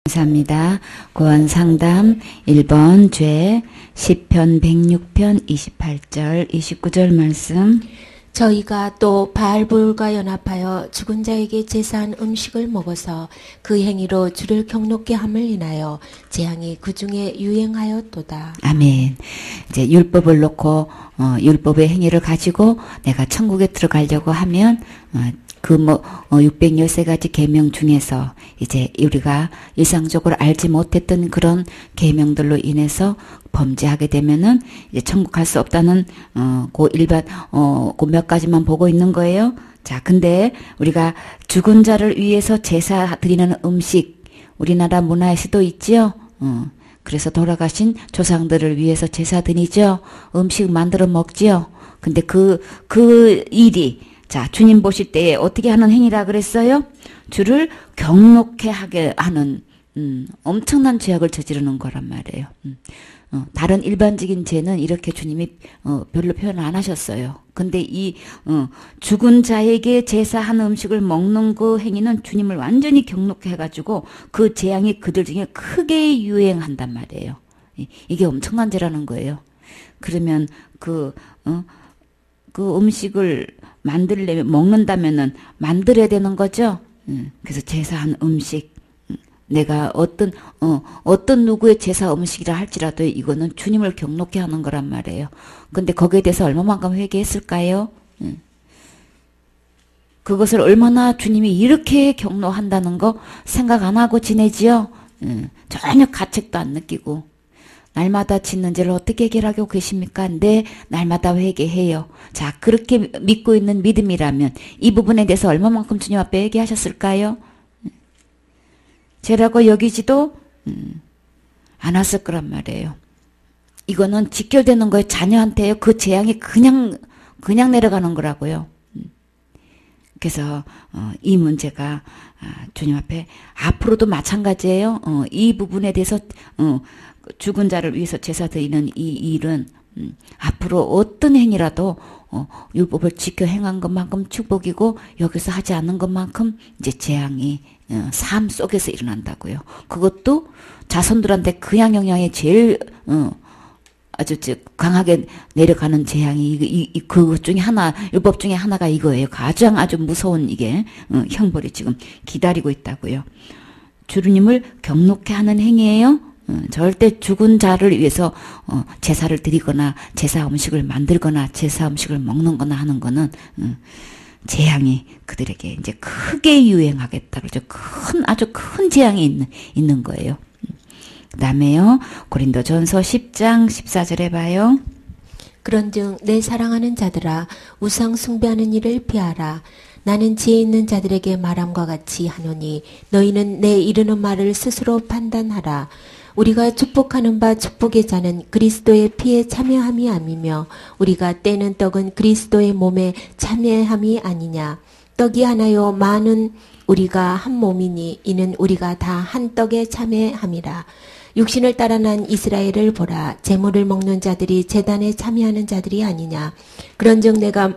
감사합니다. 구원상담 1번 죄 시편 106편 28절 29절 말씀. 저희가 또 바알볼과 연합하여 죽은 자에게 제사한 음식을 먹어서 그 행위로 주를 경록케 함을 인하여 재앙이 그 중에 유행하였도다. 아멘. 이제 율법을 놓고 율법의 행위를 가지고 내가 천국에 들어가려고 하면 613가지 계명 중에서 이제 우리가 일상적으로 알지 못했던 그런 계명들로 인해서 범죄하게 되면은 이제 천국 갈 수 없다는 그 몇 가지만 보고 있는 거예요. 자, 근데 우리가 죽은 자를 위해서 제사 드리는 음식 우리나라 문화에서도 있지요. 그래서 돌아가신 조상들을 위해서 제사 드리죠. 음식 만들어 먹지요. 근데 그 일이 자, 주님 보실 때에 어떻게 하는 행위라 그랬어요? 주를 경록케 하게 하는 엄청난 죄악을 저지르는 거란 말이에요. 다른 일반적인 죄는 이렇게 주님이 별로 표현 안 하셨어요. 근데 이 죽은 자에게 제사한 음식을 먹는 그 행위는 주님을 완전히 경록케 해가지고 그 재앙이 그들 중에 크게 유행한단 말이에요. 이게 엄청난 죄라는 거예요. 그러면 그 음식을 만들려면 먹는다면은 만들어야 되는 거죠. 그래서 제사한 음식 내가 어떤 누구의 제사 음식이라 할지라도 이거는 주님을 경록케 하는 거란 말이에요. 근데 거기에 대해서 얼마만큼 회개했을까요? 그것을 얼마나 주님이 이렇게 경로한다는 거 생각 안 하고 지내지요. 전혀 가책도 안 느끼고. 날마다 짓는 죄를 어떻게 해결하고 계십니까? 네, 날마다 회개해요. 자, 그렇게 믿고 있는 믿음이라면 이 부분에 대해서 얼마만큼 주님 앞에 회개하셨을까요? 죄라고 여기지도 않았을 거란 말이에요. 이거는 직결되는 거예요. 자녀한테요. 그 재앙이 그냥 내려가는 거라고요. 그래서 이 문제가 주님 앞에 앞으로도 마찬가지예요. 이 부분에 대해서 죽은 자를 위해서 제사 드리는 이 일은 앞으로 어떤 행위라도 율법을 지켜 행한 것만큼 축복이고 여기서 하지 않는 것만큼 이제 재앙이 삶 속에서 일어난다고요. 그것도 자손들한테 그 영향이 제일 아주 강하게 내려가는 재앙이 그것 중에 하나, 율법 중에 하나가 이거예요. 가장 아주 무서운 이게 형벌이 지금 기다리고 있다고요. 주님을 경록케 하는 행위예요. 절대 죽은 자를 위해서 제사를 드리거나 제사 음식을 만들거나 제사 음식을 먹는 거나 하는 거는 재앙이 그들에게 이제 크게 유행하겠다. 그렇죠. 아주 큰 재앙이 있는 거예요. 그 다음에요. 고린도전서 10장 14절에 봐요. 그런즉 내 사랑하는 자들아 우상 숭배하는 일을 피하라. 나는 지혜 있는 자들에게 말함과 같이 하노니 너희는 내 이르는 말을 스스로 판단하라. 우리가 축복하는 바 축복의 자는 그리스도의 피에 참여함이 아니며 우리가 떼는 떡은 그리스도의 몸에 참여함이 아니냐. 떡이 하나요 많은 우리가 한 몸이니 이는 우리가 다 한 떡에 참여함이라. 육신을 따라 난 이스라엘을 보라. 제물을 먹는 자들이 제단에 참여하는 자들이 아니냐. 그런즉 내가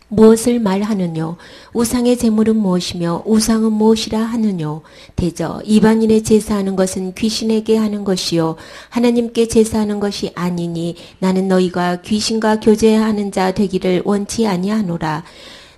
무엇을 말하느뇨? 우상의 제물은 무엇이며 우상은 무엇이라 하느뇨? 대저 이방인의 제사하는 것은 귀신에게 하는 것이요 하나님께 제사하는 것이 아니니 나는 너희가 귀신과 교제하는 자 되기를 원치 아니하노라.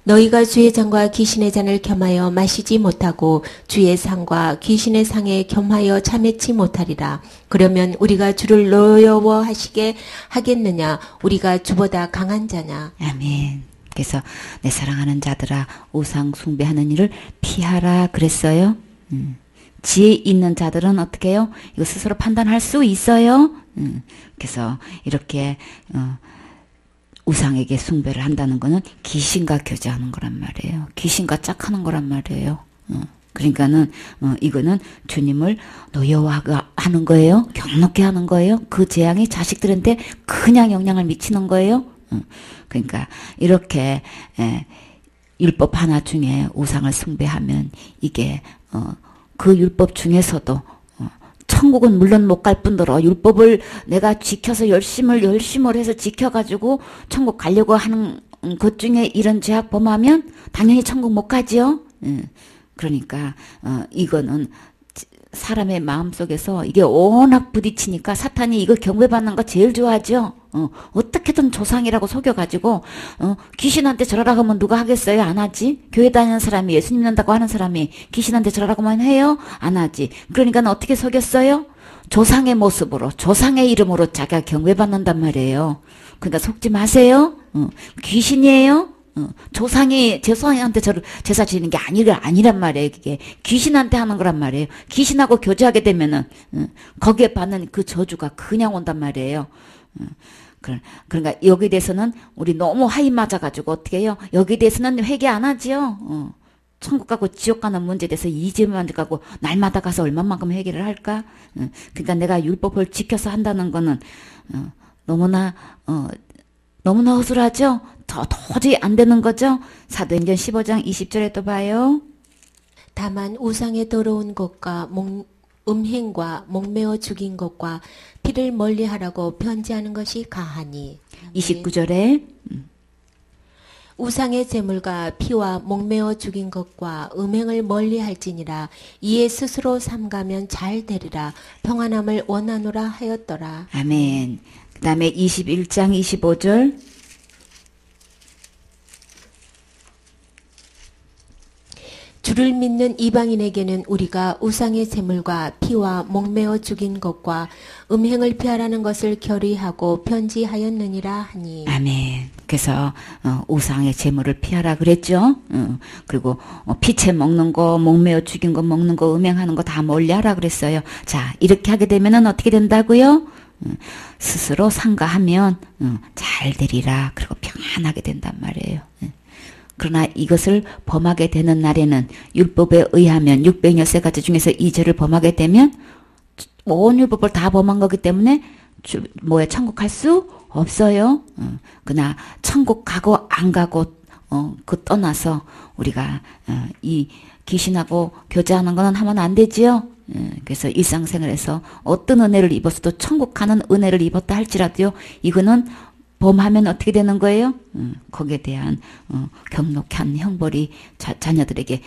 너희가 주의 잔과 귀신의 잔을 겸하여 마시지 못하고 주의 상과 귀신의 상에 겸하여 참여치 못하리라. 그러면 우리가 주를 노여워하시게 하겠느냐? 우리가 주보다 강한 자냐? 아멘. 그래서 내 사랑하는 자들아 우상 숭배하는 일을 피하라 그랬어요. 지혜 있는 자들은 어떻게 해요? 이거 스스로 판단할 수 있어요. 그래서 이렇게 우상에게 숭배를 한다는 거는 귀신과 교제하는 거란 말이에요. 귀신과 짝하는 거란 말이에요. 그러니까는 이거는 주님을 노여워하는 거예요. 경록케 하는 거예요. 그 재앙이 자식들한테 그냥 영향을 미치는 거예요. 그러니까 이렇게 율법 하나 중에 우상을 숭배하면 이게 그 율법 중에서도 천국은 물론 못 갈 뿐더러 율법을 내가 지켜서 열심을 해서 지켜가지고 천국 가려고 하는 것 중에 이런 죄악 범하면 당연히 천국 못 가지요. 그러니까 이거는 사람의 마음속에서 이게 워낙 부딪히니까 사탄이 이걸 경배받는 거 제일 좋아하죠. 어떻게든 조상이라고 속여가지고 귀신한테 절하라고 하면 누가 하겠어요? 안 하지. 교회 다니는 사람이 예수 믿는다고 하는 사람이 귀신한테 절하라고만 해요? 안 하지. 그러니까 어떻게 속였어요? 조상의 모습으로 조상의 이름으로 자기가 경배받는단 말이에요. 그러니까 속지 마세요. 귀신이에요. 조상한테 제사 지는 게 아니란 말이에요. 그게 귀신한테 하는 거란 말이에요. 귀신하고 교제하게 되면은 거기에 받는 그 저주가 그냥 온단 말이에요. 그러니까 여기에 대해서는 우리 너무 하이 맞아가지고 어떻게 해요? 여기에 대해서는 회개 안 하지요. 천국 가고 지옥 가는 문제에 대해서 이제만 가고 날마다 가서 얼마만큼 회개를 할까? 그러니까 내가 율법을 지켜서 한다는 거는 너무나 허술하죠? 도저히 안 되는 거죠? 사도행전 15장 20절에 또 봐요. 다만 우상의 더러운 것과 음행과 목매어 죽인 것과 피를 멀리하라고 편지하는 것이 가하니. 29절에 우상의 제물과 피와 목매어 죽인 것과 음행을 멀리할지니라. 이에 스스로 삼가면 잘 되리라. 평안함을 원하노라 하였더라. 아멘. 그 다음에 21장 25절. 주를 믿는 이방인에게는 우리가 우상의 제물과 피와 목매어 죽인 것과 음행을 피하라는 것을 결의하고 편지하였느니라 하니. 아멘. 그래서 우상의 제물을 피하라 그랬죠. 그리고 피채 먹는 거, 목매어 죽인 거 먹는 거, 음행하는 거 다 멀리하라 그랬어요. 자, 이렇게 하게 되면은 어떻게 된다고요? 스스로 상가하면 잘 되리라. 그리고 평안하게 된단 말이에요. 그러나 이것을 범하게 되는 날에는 율법에 의하면 600여세 중에서 이 죄를 범하게 되면 온 율법을 다 범한 거기 때문에 천국 갈 수 없어요. 그러나 천국 가고 안 가고 그 떠나서 우리가 이 귀신하고 교제하는 거는 하면 안 되지요. 그래서 일상생활에서 어떤 은혜를 입었어도 천국 가는 은혜를 입었다 할지라도요. 이거는 범하면 어떻게 되는 거예요? 거기에 대한 경록한 형벌이 자녀들에게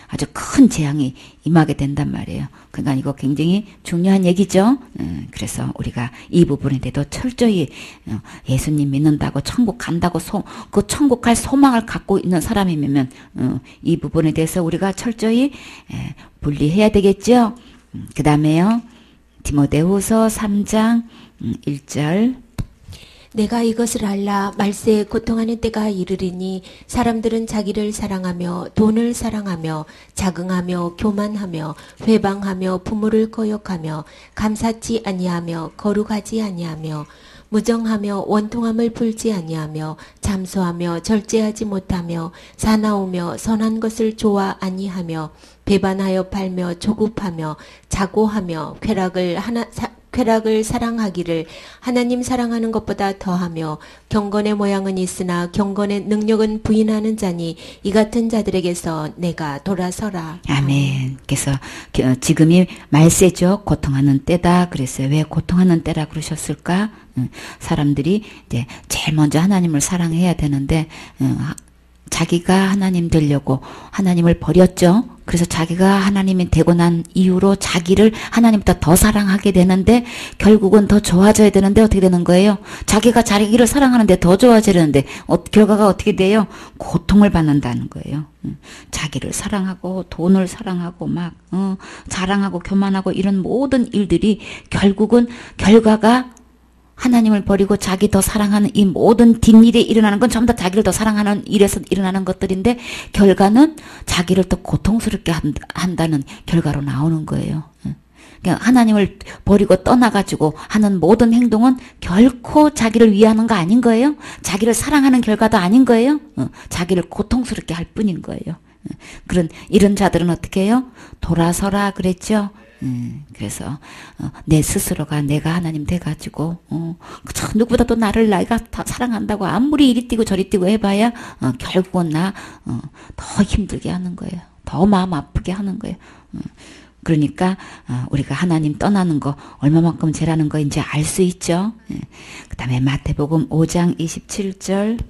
아주 큰 재앙이 임하게 된단 말이에요. 그러니까 이거 굉장히 중요한 얘기죠. 그래서 우리가 이 부분에 대해서 철저히 예수님 믿는다고 천국 간다고 그 천국 갈 소망을 갖고 있는 사람이면 이 부분에 대해서 우리가 철저히 분리해야 되겠죠. 그 다음에요. 디모데후서 3장 1절. 내가 이것을 알라 말세에 고통하는 때가 이르리니 사람들은 자기를 사랑하며 돈을 사랑하며 자긍하며 교만하며 회방하며 부모를 거역하며 감사치 아니하며 거룩하지 아니하며 무정하며 원통함을 풀지 아니하며 잠소하며 절제하지 못하며 사나우며 선한 것을 좋아 아니하며 배반하여 팔며 조급하며 자고하며 쾌락을 사랑하기를 하나님 사랑하는 것보다 더하며 경건의 모양은 있으나 경건의 능력은 부인하는 자니 이 같은 자들에게서 내가 돌아서라. 아멘. 그래서 지금이 말세죠. 고통하는 때다 그랬어요. 왜 고통하는 때라 그러셨을까? 사람들이 이제 제일 먼저 하나님을 사랑해야 되는데 자기가 하나님 되려고 하나님을 버렸죠. 그래서 자기가 하나님이 되고 난 이후로 자기를 하나님보다 더 사랑하게 되는데 결국은 더 좋아져야 되는데 어떻게 되는 거예요? 자기가 자기를 사랑하는데 더 좋아지려는데 결과가 어떻게 돼요? 고통을 받는다는 거예요. 자기를 사랑하고 돈을 사랑하고 막 자랑하고 교만하고 이런 모든 일들이 결국은 결과가 하나님을 버리고 자기 더 사랑하는 이 모든 뒷일에 일어나는 건 전부 다 자기를 더 사랑하는 일에서 일어나는 것들인데 결과는 자기를 더 고통스럽게 한다는 결과로 나오는 거예요. 그러니까 하나님을 버리고 떠나가지고 하는 모든 행동은 결코 자기를 위하는 거 아닌 거예요. 자기를 사랑하는 결과도 아닌 거예요. 자기를 고통스럽게 할 뿐인 거예요. 이런 자들은 어떻게 해요? 돌아서라 그랬죠. 그래서 내 스스로가 내가 하나님 돼가지고 누구보다도 나를 내가 다 사랑한다고 아무리 이리 뛰고 저리 뛰고 해봐야 결국은 나 더 힘들게 하는 거예요. 더 마음 아프게 하는 거예요. 그러니까 우리가 하나님 떠나는 거 얼마만큼 죄라는 거 이제 알 수 있죠. 그 다음에 마태복음 5장 27절.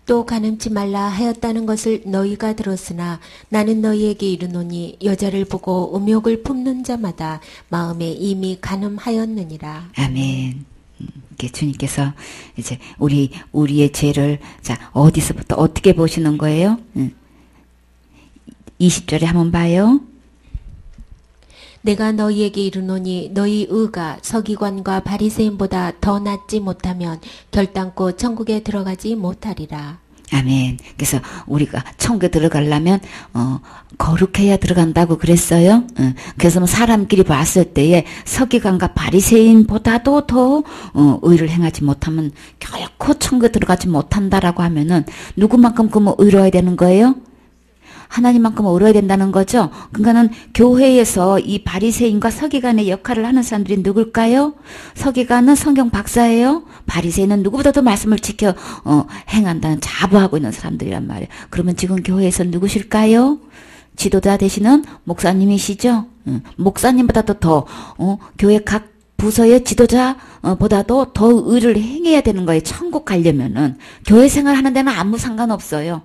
또 간음치 말라 하였다는 것을 너희가 들었으나 나는 너희에게 이르노니 여자를 보고 음욕을 품는 자마다 마음에 이미 간음하였느니라. 아멘. 이렇게 주님께서 이제 우리의 죄를 자 어디서부터 어떻게 보시는 거예요? 20절에 한번 봐요. 내가 너희에게 이르노니 너희 의가 서기관과 바리새인보다 더 낫지 못하면 결단코 천국에 들어가지 못하리라. 아멘. 그래서 우리가 천국에 들어가려면 거룩해야 들어간다고 그랬어요. 그래서 사람끼리 봤을 때에 서기관과 바리새인보다도 더 의를 행하지 못하면 결코 천국에 들어가지 못한다라고 하면은 누구만큼 그러면 의로워야 되는 거예요? 하나님만큼 의로워야 된다는 거죠. 그러니까는 교회에서 이 바리새인과 서기관의 역할을 하는 사람들이 누굴까요? 서기관은 성경 박사예요. 바리새인은 누구보다도 말씀을 지켜 행한다는 자부하고 있는 사람들이란 말이에요. 그러면 지금 교회에서 누구실까요? 지도자 되시는 목사님이시죠. 목사님보다도 더 교회 각 부서의 지도자보다도 더 의를 행해야 되는 거예요. 천국 가려면은 교회 생활하는 데는 아무 상관없어요.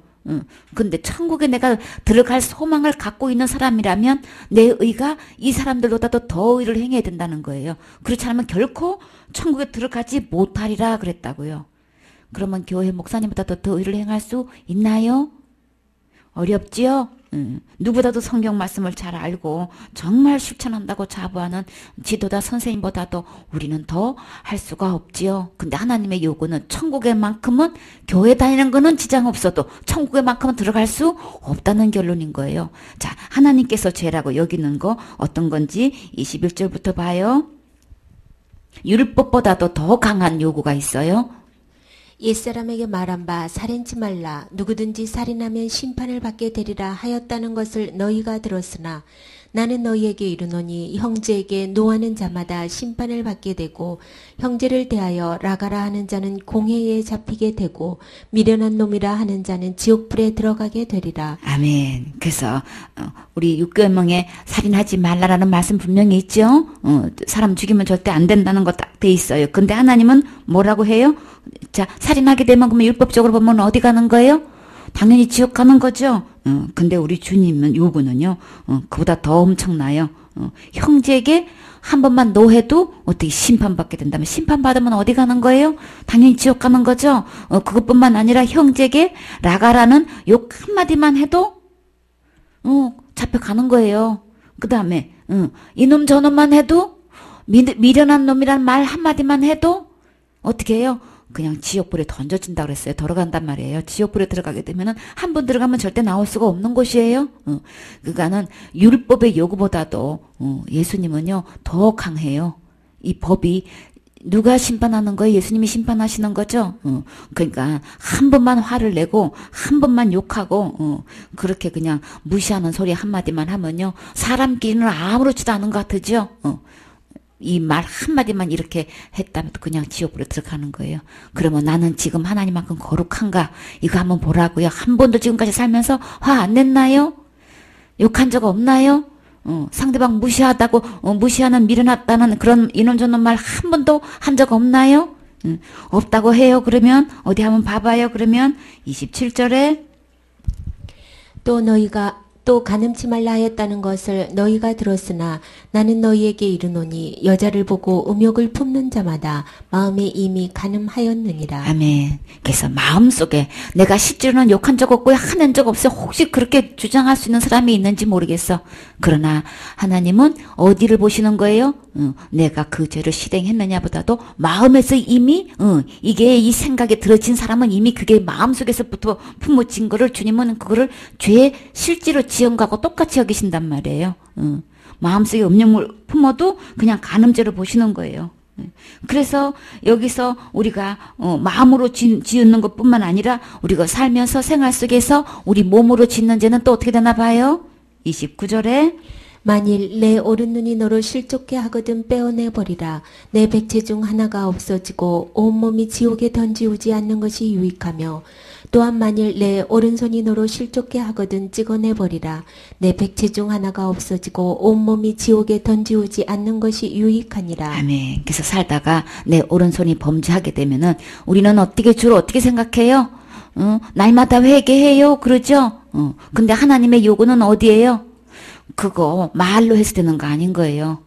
근데 천국에 내가 들어갈 소망을 갖고 있는 사람이라면 내 의가 이 사람들보다도 더 의를 행해야 된다는 거예요. 그렇지 않으면 결코 천국에 들어가지 못하리라 그랬다고요. 그러면 교회 목사님보다도 더 의를 행할 수 있나요? 어렵지요? 누구보다도 성경 말씀을 잘 알고 정말 실천한다고 자부하는 지도자 선생님보다도 우리는 더 할 수가 없지요. 근데 하나님의 요구는 천국에만큼은 교회 다니는 거는 지장 없어도 천국에만큼은 들어갈 수 없다는 결론인 거예요. 자, 하나님께서 죄라고 여기는 거 어떤 건지 21절부터 봐요. 율법보다도 더 강한 요구가 있어요. 옛사람에게 말한 바 살인치 말라 누구든지 살인하면 심판을 받게 되리라 하였다는 것을 너희가 들었으나 나는 너희에게 이르노니 형제에게 노하는 자마다 심판을 받게 되고 형제를 대하여 라가라 하는 자는 공회에 잡히게 되고 미련한 놈이라 하는 자는 지옥불에 들어가게 되리라. 아멘. 그래서 우리 육계명에 살인하지 말라라는 말씀 분명히 있죠. 사람 죽이면 절대 안 된다는 거 딱 돼 있어요. 근데 하나님은 뭐라고 해요? 자, 살인하게 되면 그러면 율법적으로 보면 어디 가는 거예요? 당연히 지옥 가는 거죠. 근데 우리 주님은 요구는요, 그보다 더 엄청나요. 형제에게 한 번만 노해도 어떻게 심판받게 된다면 심판받으면 어디 가는 거예요? 당연히 지옥 가는 거죠. 그것뿐만 아니라 형제에게 라가라는 욕 한마디만 해도 잡혀가는 거예요. 그 다음에 이놈 저놈만 해도 미련한 놈이란 말 한마디만 해도 어떻게 해요? 그냥 지옥불에 던져진다 그랬어요. 들어간단 말이에요. 지옥불에 들어가게 되면은 한 번 들어가면 절대 나올 수가 없는 곳이에요. 그러니까는 율법의 요구보다도 예수님은요 더 강해요. 이 법이 누가 심판하는 거예요? 예수님이 심판하시는 거죠. 그러니까 한 번만 화를 내고 한 번만 욕하고 그렇게 그냥 무시하는 소리 한마디만 하면요 사람끼리는 아무렇지도 않은 것 같으죠. 이 말 한마디만 이렇게 했다면 그냥 지옥불에 들어가는 거예요. 그러면 나는 지금 하나님만큼 거룩한가? 이거 한번 보라고요. 한 번도 지금까지 살면서 화 안 냈나요? 욕한 적 없나요? 상대방 무시하다고 무시하는 미련하다는 그런 이놈저놈 말 한 번도 한 적 없나요? 없다고 해요. 그러면 어디 한번 봐봐요. 그러면 27절에 또 간음치 말라 하였다는 것을 너희가 들었으나 나는 너희에게 이르노니 여자를 보고 음욕을 품는 자마다 마음에 이미 간음하였느니라. 아멘. 그래서 마음속에 내가 실제로는 욕한 적 없고 화낸 적 없어요. 혹시 그렇게 주장할 수 있는 사람이 있는지 모르겠어. 그러나 하나님은 어디를 보시는 거예요? 내가 그 죄를 실행했느냐보다도 마음에서 이미 이게 이 생각에 들어진 사람은 이미 그게 마음속에서부터 품어진 거를 주님은 그거를 죄의 실제로 지연과고 똑같이 여기신단 말이에요. 마음속에 음욕을 품어도 그냥 간음죄로 보시는 거예요. 그래서 여기서 우리가 마음으로 지은 것뿐만 아니라 우리가 살면서 생활 속에서 우리 몸으로 짓는 죄는 또 어떻게 되나 봐요? 29절에 만일 내 오른눈이 너로 실족해 하거든 빼어내버리라. 내 백체 중 하나가 없어지고 온몸이 지옥에 던지우지 않는 것이 유익하며 또한 만일 내 오른손이 너로 실족해 하거든 찍어내버리라. 내 백체 중 하나가 없어지고 온몸이 지옥에 던지우지 않는 것이 유익하니라. 아멘. 그래서 살다가 내 오른손이 범죄하게 되면은 우리는 주로 어떻게 생각해요? 날마다 회개해요. 그러죠? 근데 하나님의 요구는 어디예요? 그거 말로 해서 되는 거 아닌 거예요.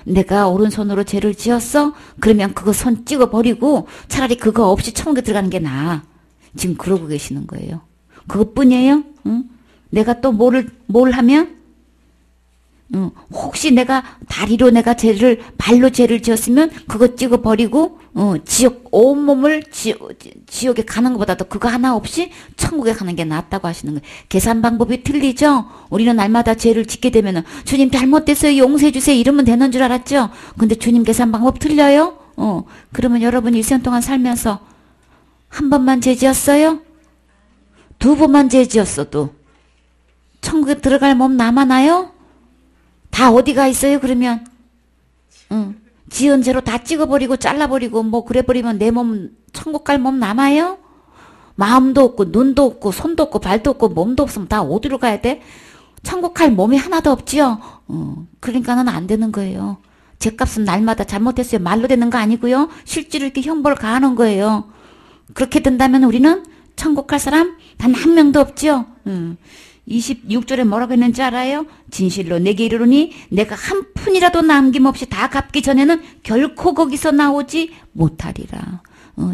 내가 오른손으로 죄를 지었어? 그러면 그거 손 찍어버리고 차라리 그거 없이 천국에 들어가는 게 나아. 지금 그러고 계시는 거예요. 그것뿐이에요? 내가 또 뭘 하면? 혹시 내가 다리로 내가 발로 죄를 지었으면 그거 찍어버리고, 온몸을 지옥에 가는 것보다도 그거 하나 없이 천국에 가는 게 낫다고 하시는 거예요. 계산 방법이 틀리죠? 우리는 날마다 죄를 짓게 되면은, 주님 잘못됐어요. 용서해주세요. 이러면 되는 줄 알았죠? 근데 주님 계산 방법 틀려요? 그러면 여러분 일생 동안 살면서 한 번만 죄 지었어요? 두 번만 죄 지었어도 천국에 들어갈 몸 남아나요? 다 어디가 있어요, 그러면? 지은 죄로 다 찍어버리고, 잘라버리고, 뭐, 그래버리면 내 몸, 천국 갈 몸 남아요? 마음도 없고, 눈도 없고, 손도 없고, 발도 없고, 몸도 없으면 다 어디로 가야 돼? 천국 갈 몸이 하나도 없지요? 그러니까는 안 되는 거예요. 죄값은 날마다 잘못했어요. 말로 되는 거 아니고요. 실제로 이렇게 형벌 가하는 거예요. 그렇게 된다면 우리는 천국 갈 사람 단 한 명도 없지요? 26절에 뭐라고 했는지 알아요? 진실로 내게 이르노니 내가 한 푼이라도 남김없이 다 갚기 전에는 결코 거기서 나오지 못하리라.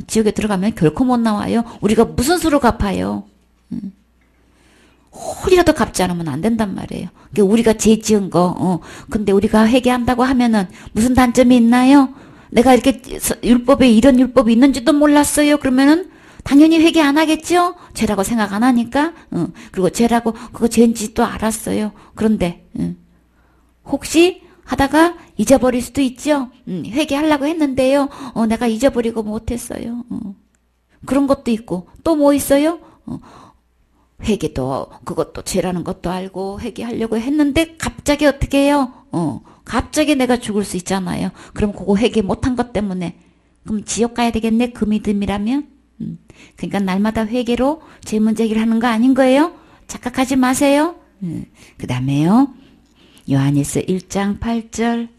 지옥에 들어가면 결코 못 나와요. 우리가 무슨 수로 갚아요? 홀이라도 갚지 않으면 안 된단 말이에요. 그러니까 우리가 죄 지은 거, 근데 우리가 회개한다고 하면은 무슨 단점이 있나요? 내가 이렇게 율법에 이런 율법이 있는지도 몰랐어요. 그러면은 당연히 회개 안 하겠죠? 죄라고 생각 안 하니까. 그리고 죄라고 그거 죄인지 또 알았어요. 그런데 혹시 하다가 잊어버릴 수도 있죠? 회개하려고 했는데요. 내가 잊어버리고 못했어요. 그런 것도 있고 또 뭐 있어요? 회개도 그것도 죄라는 것도 알고 회개하려고 했는데 갑자기 어떻게 해요? 갑자기 내가 죽을 수 있잖아요. 그럼 그거 회개 못한 것 때문에 그럼 지옥 가야 되겠네? 그 믿음이라면? 그러니까 날마다 회개로 죄 문제 해결 하는 거 아닌 거예요? 착각하지 마세요. 그 다음에요. 요한일서 1장 8절.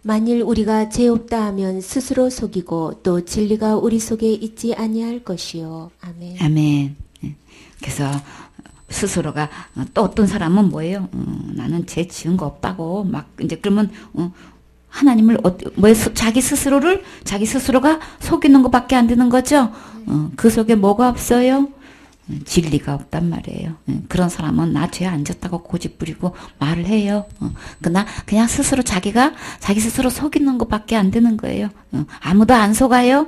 만일 우리가 죄 없다 하면 스스로 속이고 또 진리가 우리 속에 있지 아니할 것이요. 아멘. 아멘. 그래서 스스로가 또 어떤 사람은 뭐예요? 나는 죄 지은 거 없다고 막 이제 그러면 하나님을 자기 스스로가 속이는 것밖에 안 되는 거죠. 그 속에 뭐가 없어요? 진리가 없단 말이에요. 그런 사람은 나 죄 안 졌다고 고집 부리고 말을 해요. 그냥 자기 스스로 속이는 것밖에 안 되는 거예요. 아무도 안 속아요.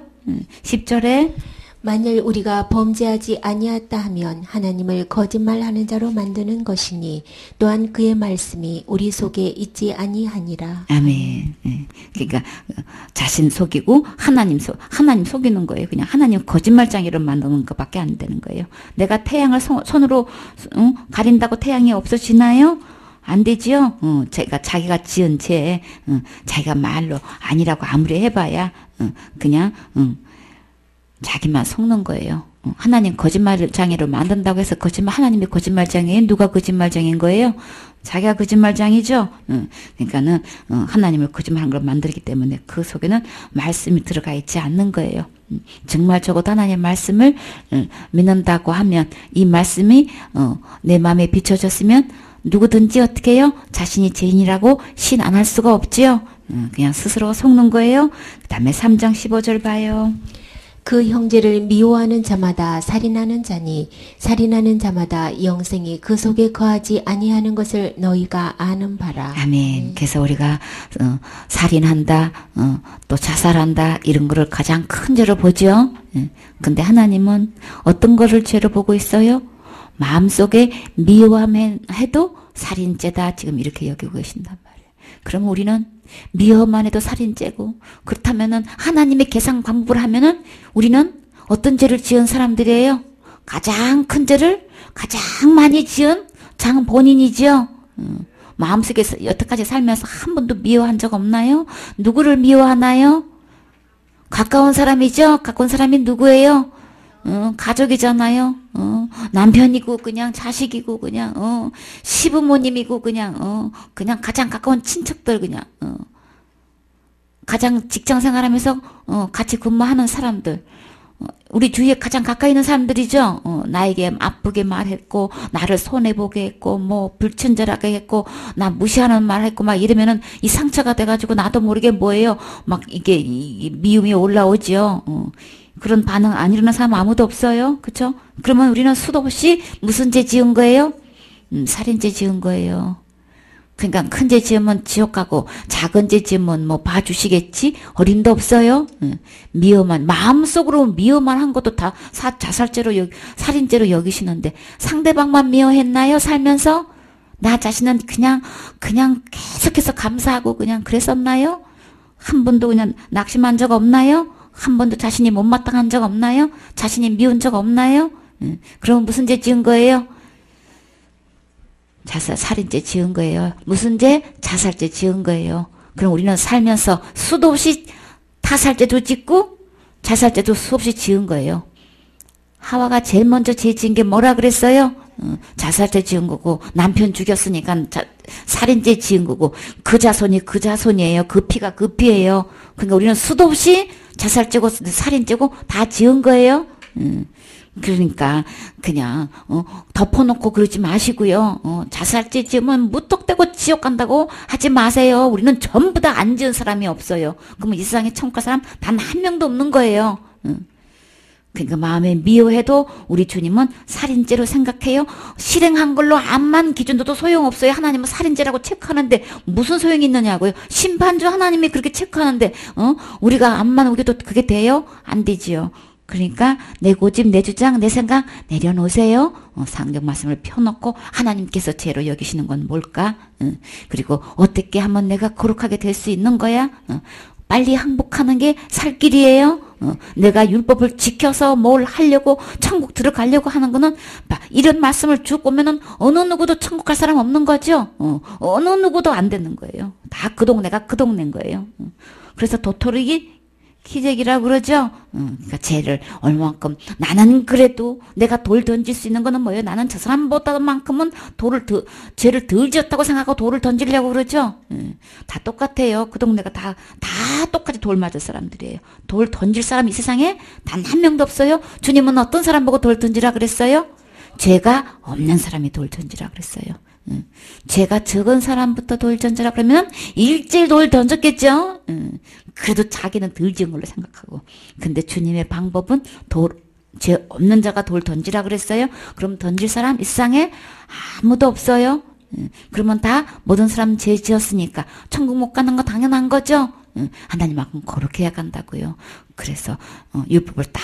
10절에 만일 우리가 범죄하지 아니하였다 하면 하나님을 거짓말하는 자로 만드는 것이니 또한 그의 말씀이 우리 속에 있지 아니하니라. 아멘. 그러니까 자신 속이고 하나님 속이는 거예요. 그냥 하나님 거짓말장애로 만드는 것밖에 안 되는 거예요. 내가 태양을 손으로 가린다고 태양이 없어지나요? 안 되지요. 자기가 지은 죄, 자기가 말로 아니라고 아무리 해봐야 그냥 자기만 속는 거예요. 하나님 거짓말장애로 만든다고 해서 하나님이 거짓말장애예요? 누가 거짓말장애인 거예요? 자기가 거짓말장애죠? 그러니까는, 하나님을 거짓말한 걸 만들기 때문에 그 속에는 말씀이 들어가 있지 않는 거예요. 정말 적어도 하나님의 말씀을 믿는다고 하면 이 말씀이, 내 마음에 비춰졌으면 누구든지 어떻게 해요? 자신이 죄인이라고 신 안 할 수가 없지요? 그냥 스스로 속는 거예요. 그 다음에 3장 15절 봐요. 그 형제를 미워하는 자마다 살인하는 자니 살인하는 자마다 영생이 그 속에 거하지 아니하는 것을 너희가 아는 바라. 아멘. 그래서 우리가 살인한다, 또 자살한다 이런 거를 가장 큰 죄로 보죠. 근데 하나님은 어떤 거를 죄로 보고 있어요? 마음속에 미워해도 살인죄다 지금 이렇게 여기고 계신단 말이에요. 그럼 우리는 미워만 해도 살인죄고 그렇다면은 하나님의 계산 방법을 하면은 우리는 어떤 죄를 지은 사람들이에요? 가장 큰 죄를 가장 많이 지은 장 본인이지요. 마음속에서 여태까지 살면서 한 번도 미워한 적 없나요? 누구를 미워하나요? 가까운 사람이죠. 가까운 사람이 누구예요? 가족이잖아요. 남편이고 그냥 자식이고 그냥 시부모님이고 그냥 가장 가까운 친척들 그냥 가장 직장 생활하면서 같이 근무하는 사람들 우리 주위에 가장 가까이 있는 사람들이죠. 나에게 아프게 말했고, 나를 손해보게 했고, 뭐, 불친절하게 했고, 나 무시하는 말 했고, 막 이러면은 이 상처가 돼가지고 나도 모르게 뭐예요. 막 이게 미움이 올라오지요. 그런 반응 안 일어나는 사람 아무도 없어요. 그쵸? 그러면 우리는 수도 없이 무슨 죄 지은 거예요? 살인죄 지은 거예요. 그러니까 큰 죄 지으면 지옥 가고 작은 죄 지으면 뭐 봐주시겠지? 어림도 없어요. 미워만 마음속으로 미워만 한 것도 다 자살죄로 살인죄로 여기시는데 상대방만 미워했나요? 살면서 나 자신은 그냥 계속해서 감사하고 그냥 그랬었나요? 한 번도 그냥 낙심한 적 없나요? 한 번도 자신이 못마땅한 적 없나요? 자신이 미운 적 없나요? 그럼 무슨 죄 지은 거예요? 살인죄 지은 거예요. 무슨 죄? 자살죄 지은 거예요. 그럼 우리는 살면서 수도 없이 타살죄도 짓고 자살죄도 수없이 지은 거예요. 하와가 제일 먼저 죄 지은 게 뭐라 그랬어요? 자살죄 지은 거고 남편 죽였으니까 살인죄 지은 거고 그 자손이 그 자손이에요. 그 피가 그 피예요. 그러니까 우리는 수도 없이 자살죄고 살인죄고 다 지은 거예요. 그러니까 그냥 덮어놓고 그러지 마시고요. 자살죄 지으면 무턱대고 지옥 간다고 하지 마세요. 우리는 전부 다 안 지은 사람이 없어요. 그러면 이 세상에 천국 갈 사람 단 한 명도 없는 거예요. 그러니까 마음에 미워해도 우리 주님은 살인죄로 생각해요. 실행한 걸로 암만 기준도도 소용없어요. 하나님은 살인죄라고 체크하는데 무슨 소용이 있느냐고요. 심판주 하나님이 그렇게 체크하는데 우리가 암만 우겨도 그게 돼요? 안 되지요. 그러니까 내 고집, 내 주장, 내 생각 내려놓으세요. 성경 말씀을 펴놓고 하나님께서 죄로 여기시는 건 뭘까? 그리고 어떻게 하면 내가 거룩하게 될 수 있는 거야? 빨리 항복하는 게 살 길이에요. 내가 율법을 지켜서 뭘 하려고 천국 들어가려고 하는 거는 이런 말씀을 쭉 보면은 어느 누구도 천국 갈 사람 없는 거죠. 어느 누구도 안 되는 거예요. 다 그 동네가 그 동네인 거예요. 그래서 도토리기 기적이라고 그러죠. 그러니까 죄를 얼마만큼 나는 그래도 내가 돌 던질 수 있는 거는 뭐예요? 나는 저 사람보다만큼은 죄를 덜 지었다고 생각하고 돌을 던지려고 그러죠. 다 똑같아요. 그 동네가 다 똑같이 돌 맞을 사람들이에요. 돌 던질 사람 이 세상에 단 한 명도 없어요. 주님은 어떤 사람 보고 돌 던지라 그랬어요? 죄가 없는 사람이 돌 던지라 그랬어요. 죄가 적은 사람부터 돌 던지라 그러면 일제히 돌 던졌겠죠. 그래도 자기는 덜 지은 걸로 생각하고. 근데 주님의 방법은 죄 없는 자가 돌 던지라 그랬어요. 그럼 던질 사람 이 세상에 아무도 없어요. 그러면 다 모든 사람 죄 지었으니까 천국 못 가는 거 당연한 거죠. 하나님만큼 거룩해야 간다고요. 그래서 율법을 딱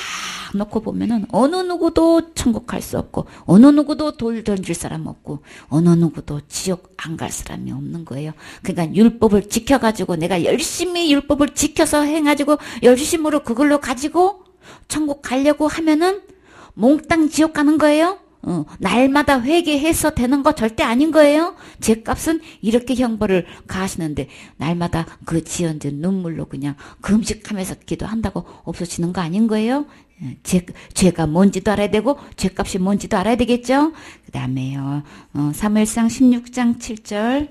놓고 보면은 어느 누구도 천국 갈 수 없고 어느 누구도 돌 던질 사람 없고 어느 누구도 지옥 안 갈 사람이 없는 거예요. 그러니까 율법을 지켜가지고 내가 열심히 율법을 지켜서 해가지고 열심으로 그걸로 가지고 천국 가려고 하면은 몽땅 지옥 가는 거예요. 날마다 회개해서 되는 거 절대 아닌 거예요. 죄값은 이렇게 형벌을 가하시는데 날마다 그 지연된 눈물로 그냥 금식하면서 기도한다고 없어지는 거 아닌 거예요. 죄가 뭔지도 알아야 되고 죄값이 뭔지도 알아야 되겠죠. 그 다음에요. 사무엘상 16장 7절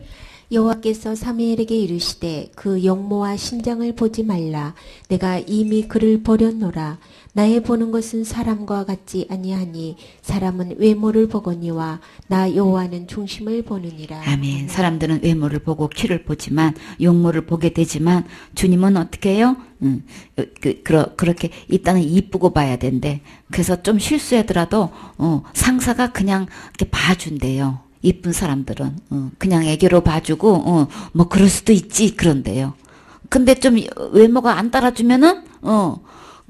여호와께서 사무엘에게 이르시되 그 용모와 신장을 보지 말라. 내가 이미 그를 버렸노라. 나의 보는 것은 사람과 같지 아니하니 사람은 외모를 보거니와 나 여호와는 중심을 보느니라. 아멘. 사람들은 외모를 보고 키를 보지만 용모를 보게 되지만 주님은 어떻게 해요? 그렇게 일단은 이쁘고 봐야 된대. 그래서 좀 실수하더라도 상사가 그냥 이렇게 봐준대요. 이쁜 사람들은 그냥 애교로 봐주고 뭐 그럴 수도 있지 그런데요. 근데 좀 외모가 안 따라주면은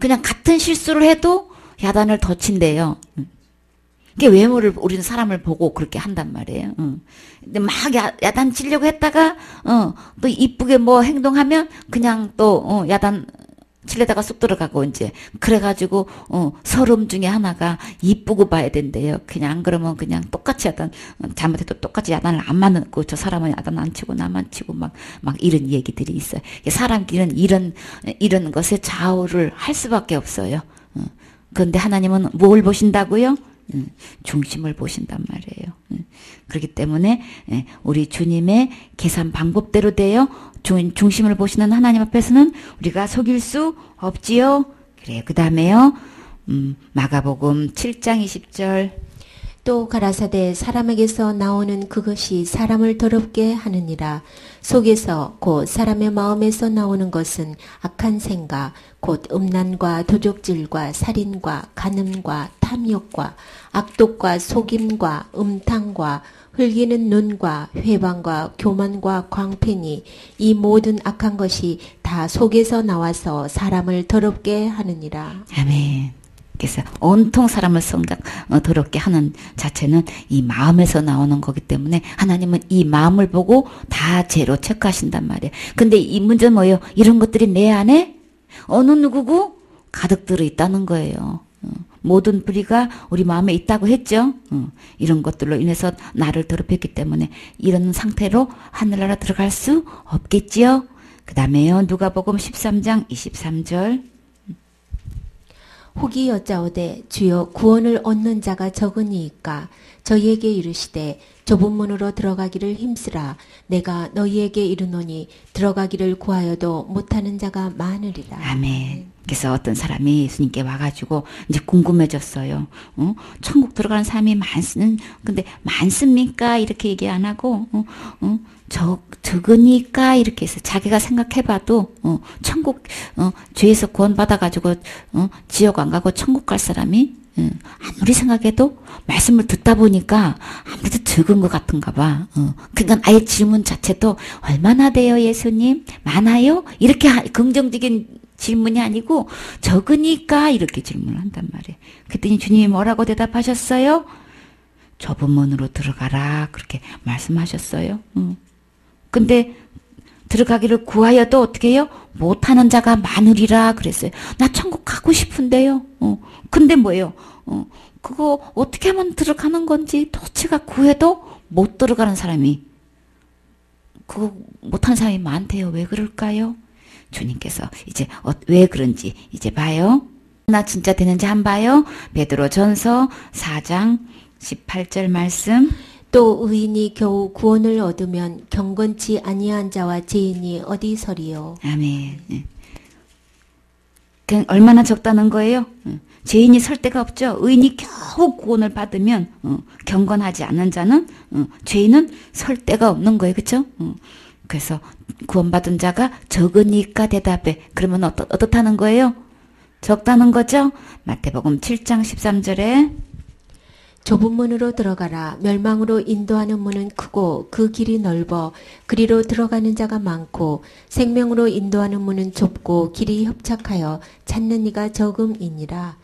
그냥 같은 실수를 해도 야단을 더 친대요. 이게 외모를 우리는 사람을 보고 그렇게 한단 말이에요. 근데 막 야단 치려고 했다가 또 이쁘게 뭐 행동하면 그냥 또 야단 칠레다가 쑥 들어가고 이제 그래가지고 서름 중에 하나가 이쁘고 봐야 된대요. 그냥 안 그러면 그냥 똑같이 야단 잘못해도 똑같이 야단을 안 맞고 저 사람은 야단 안 치고 나만 치고 막 이런 얘기들이 있어요. 사람끼리는 이런 것에 좌우를 할 수밖에 없어요. 그런데 하나님은 뭘 보신다고요? 중심을 보신단 말이에요. 그렇기 때문에 우리 주님의 계산 방법대로 돼요. 중심을 보시는 하나님 앞에서는 우리가 속일 수 없지요. 그래요. 그 다음에요. 마가복음 7장 20절. 또 가라사대 사람에게서 나오는 그것이 사람을 더럽게 하느니라. 속에서 곧 사람의 마음에서 나오는 것은 악한 생각 곧 음란과 도적질과 살인과 간음과 탐욕과 악독과 속임과 음탕과 흘기는 눈과 회방과 교만과 광팬이 이 모든 악한 것이 다 속에서 나와서 사람을 더럽게 하느니라. 아멘. 그래서 온통 사람을 더럽게 하는 자체는 이 마음에서 나오는 거기 때문에 하나님은 이 마음을 보고 다 죄로 체크하신단 말이에요. 근데 이 문제는 뭐예요? 이런 것들이 내 안에 어느 누구고 가득 들어 있다는 거예요. 모든 불의가 우리 마음에 있다고 했죠. 이런 것들로 인해서 나를 더럽혔기 때문에 이런 상태로 하늘나라 들어갈 수 없겠지요. 그 다음에요. 누가복음 13장 23절. 혹이 여짜오되 주여 구원을 얻는 자가 적으니이까 저희에게 이르시되 좁은 문으로 들어가기를 힘쓰라. 내가 너희에게 이르노니 들어가기를 구하여도 못하는 자가 많으리라. 아멘. 그래서 어떤 사람이 예수님께 와가지고 이제 궁금해졌어요. 천국 들어가는 사람이 근데 많습니까? 이렇게 얘기 안 하고, 적으니까 이렇게 해서 자기가 생각해봐도, 천국, 죄에서 구원받아가지고, 지옥 안 가고 천국 갈 사람이, 아무리 생각해도 말씀을 듣다 보니까 아무래도 적은 것 같은가 봐. 그러니까 아예 질문 자체도 얼마나 돼요, 예수님? 많아요? 이렇게 긍정적인 질문이 아니고 적으니까 이렇게 질문을 한단 말이에요. 그랬더니 주님이 뭐라고 대답하셨어요? 좁은 문으로 들어가라 그렇게 말씀하셨어요. 근데 들어가기를 구하여도 어떻게 해요? 못하는 자가 많으리라 그랬어요. 나 천국 가고 싶은데요. 근데 뭐예요? 그거 어떻게 하면 들어가는 건지 도치가 구해도 못 들어가는 사람이 그거 못하는 사람이 많대요. 왜 그럴까요? 주님께서 이제 왜 그런지 이제 봐요. 나 진짜 되는지 한 봐요. 베드로전서 4장 18절 말씀. 또 의인이 겨우 구원을 얻으면 경건치 아니한 자와 죄인이 어디서리요. 아멘. 그냥 얼마나 적다는 거예요? 죄인이 설 데가 없죠. 의인이 겨우 구원을 받으면 경건하지 않은 자는 죄인은 설 데가 없는 거예요. 그렇죠? 그래서 구원받은 자가 적으니까 대답해. 그러면 어떻다는 거예요? 적다는 거죠? 마태복음 7장 13절에 좁은 문으로 들어가라. 멸망으로 인도하는 문은 크고 그 길이 넓어 그리로 들어가는 자가 많고 생명으로 인도하는 문은 좁고 길이 협착하여 찾는 이가 적음이니라.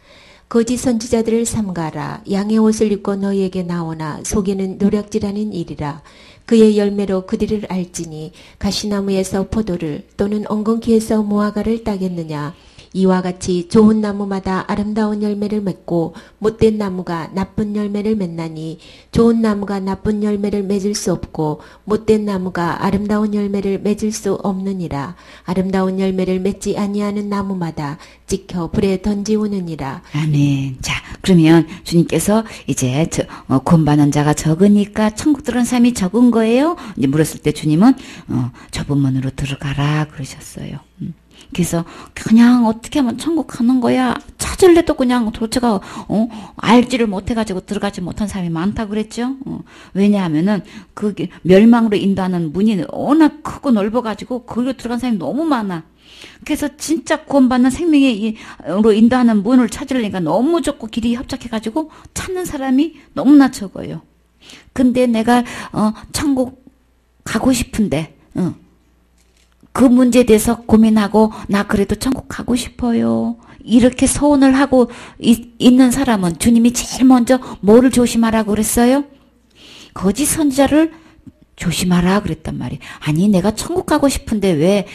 거짓 선지자들을 삼가라. 양의 옷을 입고 너희에게 나오나 속에는 노략질하는 일이라. 그의 열매로 그들을 알지니 가시나무에서 포도를 또는 엉겅퀴에서 무화과를 따겠느냐. 이와 같이 좋은 나무마다 아름다운 열매를 맺고 못된 나무가 나쁜 열매를 맺나니 좋은 나무가 나쁜 열매를 맺을 수 없고 못된 나무가 아름다운 열매를 맺을 수 없느니라. 아름다운 열매를 맺지 아니하는 나무마다 찍혀 불에 던지우느니라. 아멘. 자, 그러면 주님께서 이제 구원받는 자가 적으니까 천국 들어간 사람이 적은 거예요? 이제 물었을 때 주님은 좁은 문으로 들어가라 그러셨어요. 그래서 그냥 어떻게 하면 천국 가는 거야? 찾을래도 그냥 도대체가 알지를 못해가지고 들어가지 못한 사람이 많다 그랬죠. 왜냐하면은 그 멸망으로 인도하는 문이 워낙 크고 넓어가지고 거기로 들어간 사람이 너무 많아. 그래서 진짜 구원받는 생명으로 인도하는 문을 찾으려니까 너무 좁고 길이 협착해가지고 찾는 사람이 너무나 적어요. 근데 내가 천국 가고 싶은데 그 문제에 대해서 고민하고 나 그래도 천국 가고 싶어요. 이렇게 소원을 하고 있는 사람은 주님이 제일 먼저 뭐를 조심하라고 그랬어요? 거짓 선지자를 조심하라 그랬단 말이에요. 아니 내가 천국 가고 싶은데 왜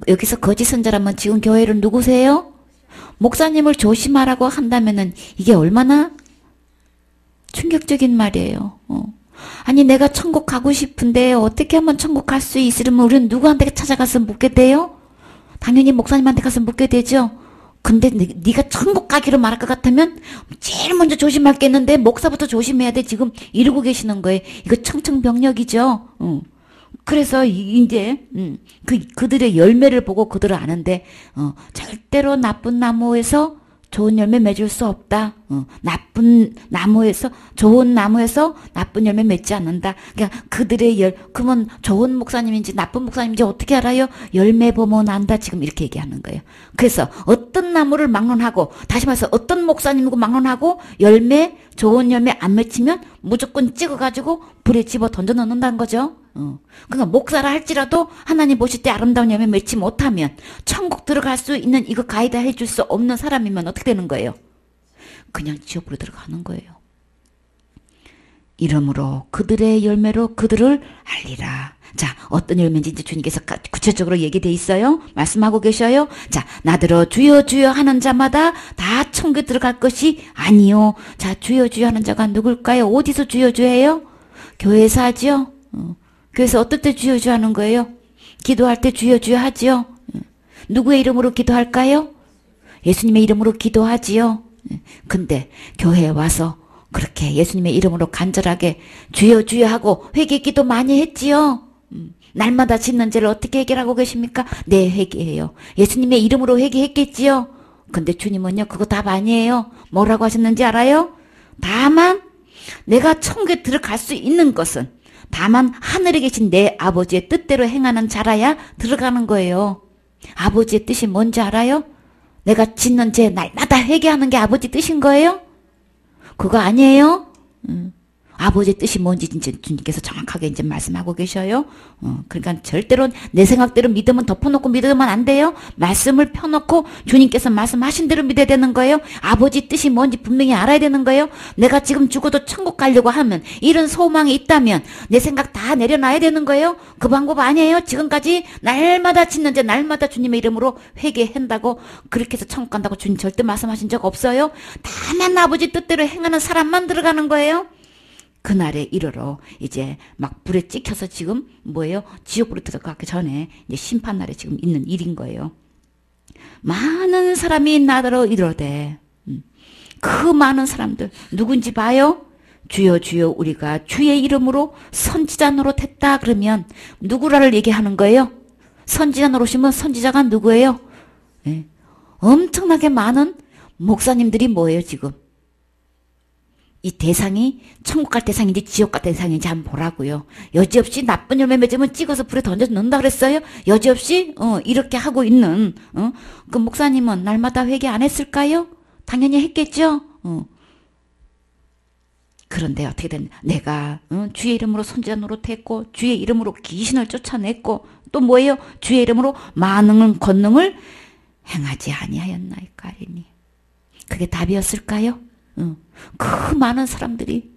여기서 거짓 선지자라면 지금 교회를 누구세요? 목사님을 조심하라고 한다면은 이게 얼마나 충격적인 말이에요. 아니 내가 천국 가고 싶은데 어떻게 하면 천국 갈 수 있으려면 우리는 누구한테 찾아가서 묻게 돼요? 당연히 목사님한테 가서 묻게 되죠. 근데 네가 천국 가기로 말할 것 같으면 제일 먼저 조심할겠는데 목사부터 조심해야 돼. 지금 이러고 계시는 거예요. 이거 청청병력이죠. 그래서 이제 그들의 열매를 보고 그들을 아는데 절대로 나쁜 나무에서 좋은 열매 맺을 수 없다. 나쁜 나무에서 좋은 나무에서 나쁜 열매 맺지 않는다. 그러니까 그들의 그러면 좋은 목사님인지 나쁜 목사님인지 어떻게 알아요? 열매 보면 안다. 지금 이렇게 얘기하는 거예요. 그래서 어떤 나무를 막론하고 다시 말해서 어떤 목사님이고 막론하고 좋은 열매 안 맺히면 무조건 찍어가지고 불에 집어 던져 넣는다는 거죠. 그러니까 목사라 할지라도 하나님 보실 때 아름다운 열매 맺지 못하면 천국 들어갈 수 있는 이거 가이드 해줄 수 없는 사람이면 어떻게 되는 거예요? 그냥 지옥으로 들어가는 거예요. 이러므로 그들의 열매로 그들을 알리라. 자, 어떤 열매인지 이제 주님께서 구체적으로 얘기돼 있어요. 말씀하고 계셔요. 자, 나더러 주여 주여 하는 자마다 다 천국에 들어갈 것이 아니요. 자, 주여 주여 하는 자가 누굴까요? 어디서 주여 주여 해요? 교회에서 하죠. 교회에서 어떨 때 주여 주여 하는 거예요? 기도할 때 주여 주여 하지요. 누구의 이름으로 기도할까요? 예수님의 이름으로 기도하지요. 근데 교회에 와서 그렇게 예수님의 이름으로 간절하게 주여 주여 하고 회개 기도 많이 했지요. 날마다 짓는 죄를 어떻게 해결하고 계십니까? 네, 회개해요. 예수님의 이름으로 회개했겠지요. 근데 주님은요, 그거 답 아니에요. 뭐라고 하셨는지 알아요? 다만 내가 천국에 들어갈 수 있는 것은 다만 하늘에 계신 내 아버지의 뜻대로 행하는 자라야 들어가는 거예요. 아버지의 뜻이 뭔지 알아요? 내가 짓는 죄 날마다 회개하는 게 아버지 뜻인 거예요? 그거 아니에요? 아버지의 뜻이 뭔지 진짜 주님께서 정확하게 이제 말씀하고 계셔요. 그러니까 절대로 내 생각대로 믿으면 덮어놓고 믿으면 안 돼요. 말씀을 펴놓고 주님께서 말씀하신 대로 믿어야 되는 거예요. 아버지 뜻이 뭔지 분명히 알아야 되는 거예요. 내가 지금 죽어도 천국 가려고 하면 이런 소망이 있다면 내 생각 다 내려놔야 되는 거예요. 그 방법 아니에요. 지금까지 날마다 짓는데 날마다 주님의 이름으로 회개한다고 그렇게 해서 천국 간다고 주님 절대 말씀하신 적 없어요. 다만 아버지 뜻대로 행하는 사람만 들어가는 거예요. 그날에 이르러 이제 막 불에 찍혀서 지금 뭐예요? 지옥으로 들어가기 전에 이제 심판날에 지금 있는 일인 거예요. 많은 사람이 나더러 이르되 그 많은 사람들 누군지 봐요? 주여 주여 우리가 주의 이름으로 선지자 노릇했다 그러면 누구라를 얘기하는 거예요? 선지자 노릇이면 선지자가 누구예요? 네. 엄청나게 많은 목사님들이 뭐예요 지금? 이 대상이 천국 갈 대상인지 지옥 갈 대상인지 한번 보라고요. 여지없이 나쁜 열매 맺으면 찍어서 불에 던져 넣는다 그랬어요. 여지없이 이렇게 하고 있는 그 목사님은 날마다 회개 안 했을까요? 당연히 했겠죠. 그런데 어떻게 됐냐? 내가 주의 이름으로 선지자 노릇했고 주의 이름으로 귀신을 쫓아냈고 또 뭐예요? 주의 이름으로 많은 권능을 행하지 아니하였나이까리니. 그게 답이었을까요? 그 많은 사람들이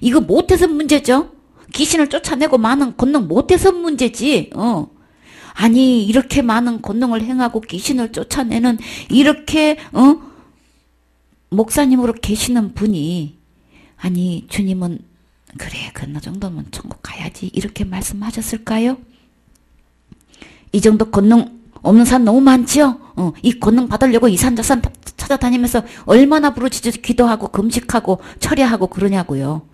이거 못해서 문제죠. 귀신을 쫓아내고 많은 권능 못해서 문제지. 아니 이렇게 많은 권능을 행하고 귀신을 쫓아내는 이렇게 목사님으로 계시는 분이 아니 주님은 그래 그런 정도면 천국 가야지 이렇게 말씀하셨을까요? 이 정도 권능 없는 사람 너무 많지요. 이 권능 받으려고 이 산 저 산 찾아다니면서 얼마나 부르짖어서 기도하고 금식하고 철야하고 그러냐고요.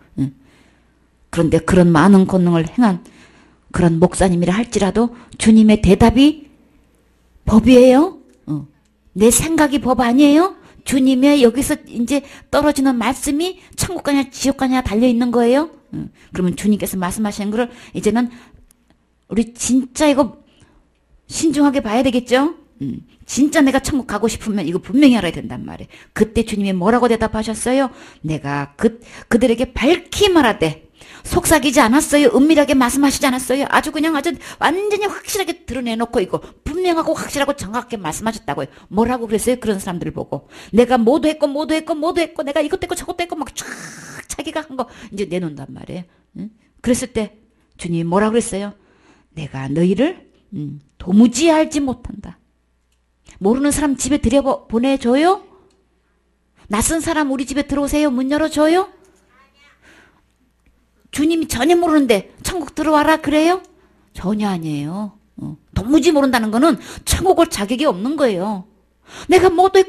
그런데 그런 많은 권능을 행한 그런 목사님이라 할지라도 주님의 대답이 법이에요. 내 생각이 법 아니에요. 주님의 여기서 이제 떨어지는 말씀이 천국 가냐 지옥 가냐 달려 있는 거예요. 그러면 주님께서 말씀하시는 거를 이제는 우리 진짜 이거 신중하게 봐야 되겠죠? 진짜 내가 천국 가고 싶으면 이거 분명히 알아야 된단 말이에요. 그때 주님이 뭐라고 대답하셨어요? 내가 그들에게 밝히 말하되 속삭이지 않았어요. 은밀하게 말씀하시지 않았어요. 아주 그냥 아주 완전히 확실하게 드러내놓고 이거 분명하고 확실하고 정확하게 말씀하셨다고요. 뭐라고 그랬어요? 그런 사람들을 보고 내가 뭐도 했고 내가 이것도 했고 저것도 했고 막 쫙 자기가 한 거 이제 내놓는단 말이에요. 그랬을 때 주님이 뭐라고 그랬어요? 내가 너희를 도무지 알지 못한다. 모르는 사람 집에 보내줘요? 낯선 사람 우리 집에 들어오세요? 문 열어줘요? 주님이 전혀 모르는데 천국 들어와라 그래요? 전혀 아니에요. 도무지 모른다는 거는 천국 올 자격이 없는 거예요. 내가 뭐도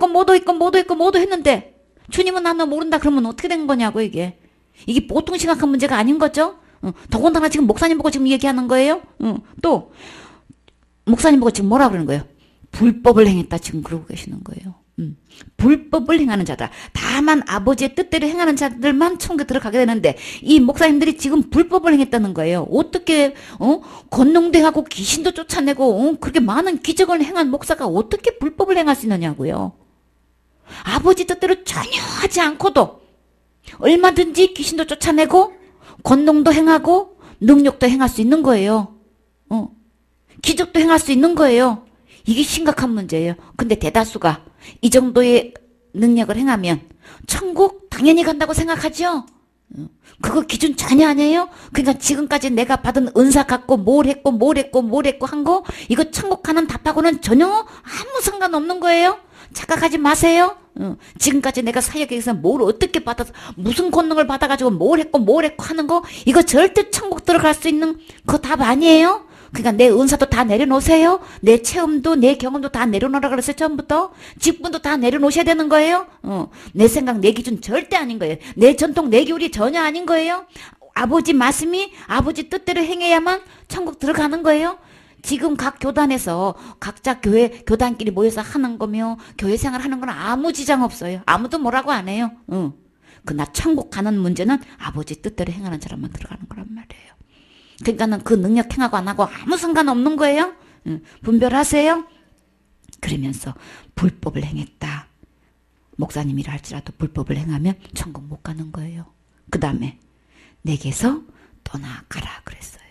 했는데 주님은 나는 모른다 그러면 어떻게 된 거냐고 이게. 이게 보통 심각한 문제가 아닌 거죠? 더군다나 지금 목사님 보고 지금 얘기하는 거예요? 또 목사님 보고 지금 뭐라 그러는 거예요? 불법을 행했다 지금 그러고 계시는 거예요. 불법을 행하는 자다. 다만 아버지의 뜻대로 행하는 자들만 천국에 들어가게 되는데 이 목사님들이 지금 불법을 행했다는 거예요. 어떻게 건농도 하고 귀신도 쫓아내고 그렇게 많은 기적을 행한 목사가 어떻게 불법을 행할 수 있느냐고요. 아버지 뜻대로 전혀 하지 않고도 얼마든지 귀신도 쫓아내고 건농도 행하고 능력도 행할 수 있는 거예요. 기적도 행할 수 있는 거예요. 이게 심각한 문제예요. 근데 대다수가 이 정도의 능력을 행하면 천국 당연히 간다고 생각하죠. 그거 기준 전혀 아니에요. 그러니까 지금까지 내가 받은 은사 갖고 뭘 했고 한 거 이거 천국 가는 답하고는 전혀 아무 상관없는 거예요. 착각하지 마세요. 지금까지 내가 사역에서 뭘 어떻게 받아서 무슨 권능을 받아가지고 뭘 했고 하는 거 이거 절대 천국 들어갈 수 있는 그 답 아니에요. 그러니까 내 은사도 다 내려놓으세요. 내 체험도 내 경험도 다 내려놓으라 그랬어요. 처음부터. 직분도 다 내려놓으셔야 되는 거예요. 내 생각 내 기준 절대 아닌 거예요. 내 전통 내 교리 전혀 아닌 거예요. 아버지 말씀이 아버지 뜻대로 행해야만 천국 들어가는 거예요. 지금 각 교단에서 각자 교단끼리 모여서 하는 거며 교회 생활하는 건 아무 지장 없어요. 아무도 뭐라고 안 해요. 그러나 천국 가는 문제는 아버지 뜻대로 행하는 사람만 들어가는 거란 말이에요. 그러니까는 그 능력 행하고 안 하고 아무 상관없는 거예요. 분별하세요. 그러면서 불법을 행했다. 목사님이라 할지라도 불법을 행하면 천국 못 가는 거예요. 그 다음에 내게서 떠나가라 그랬어요.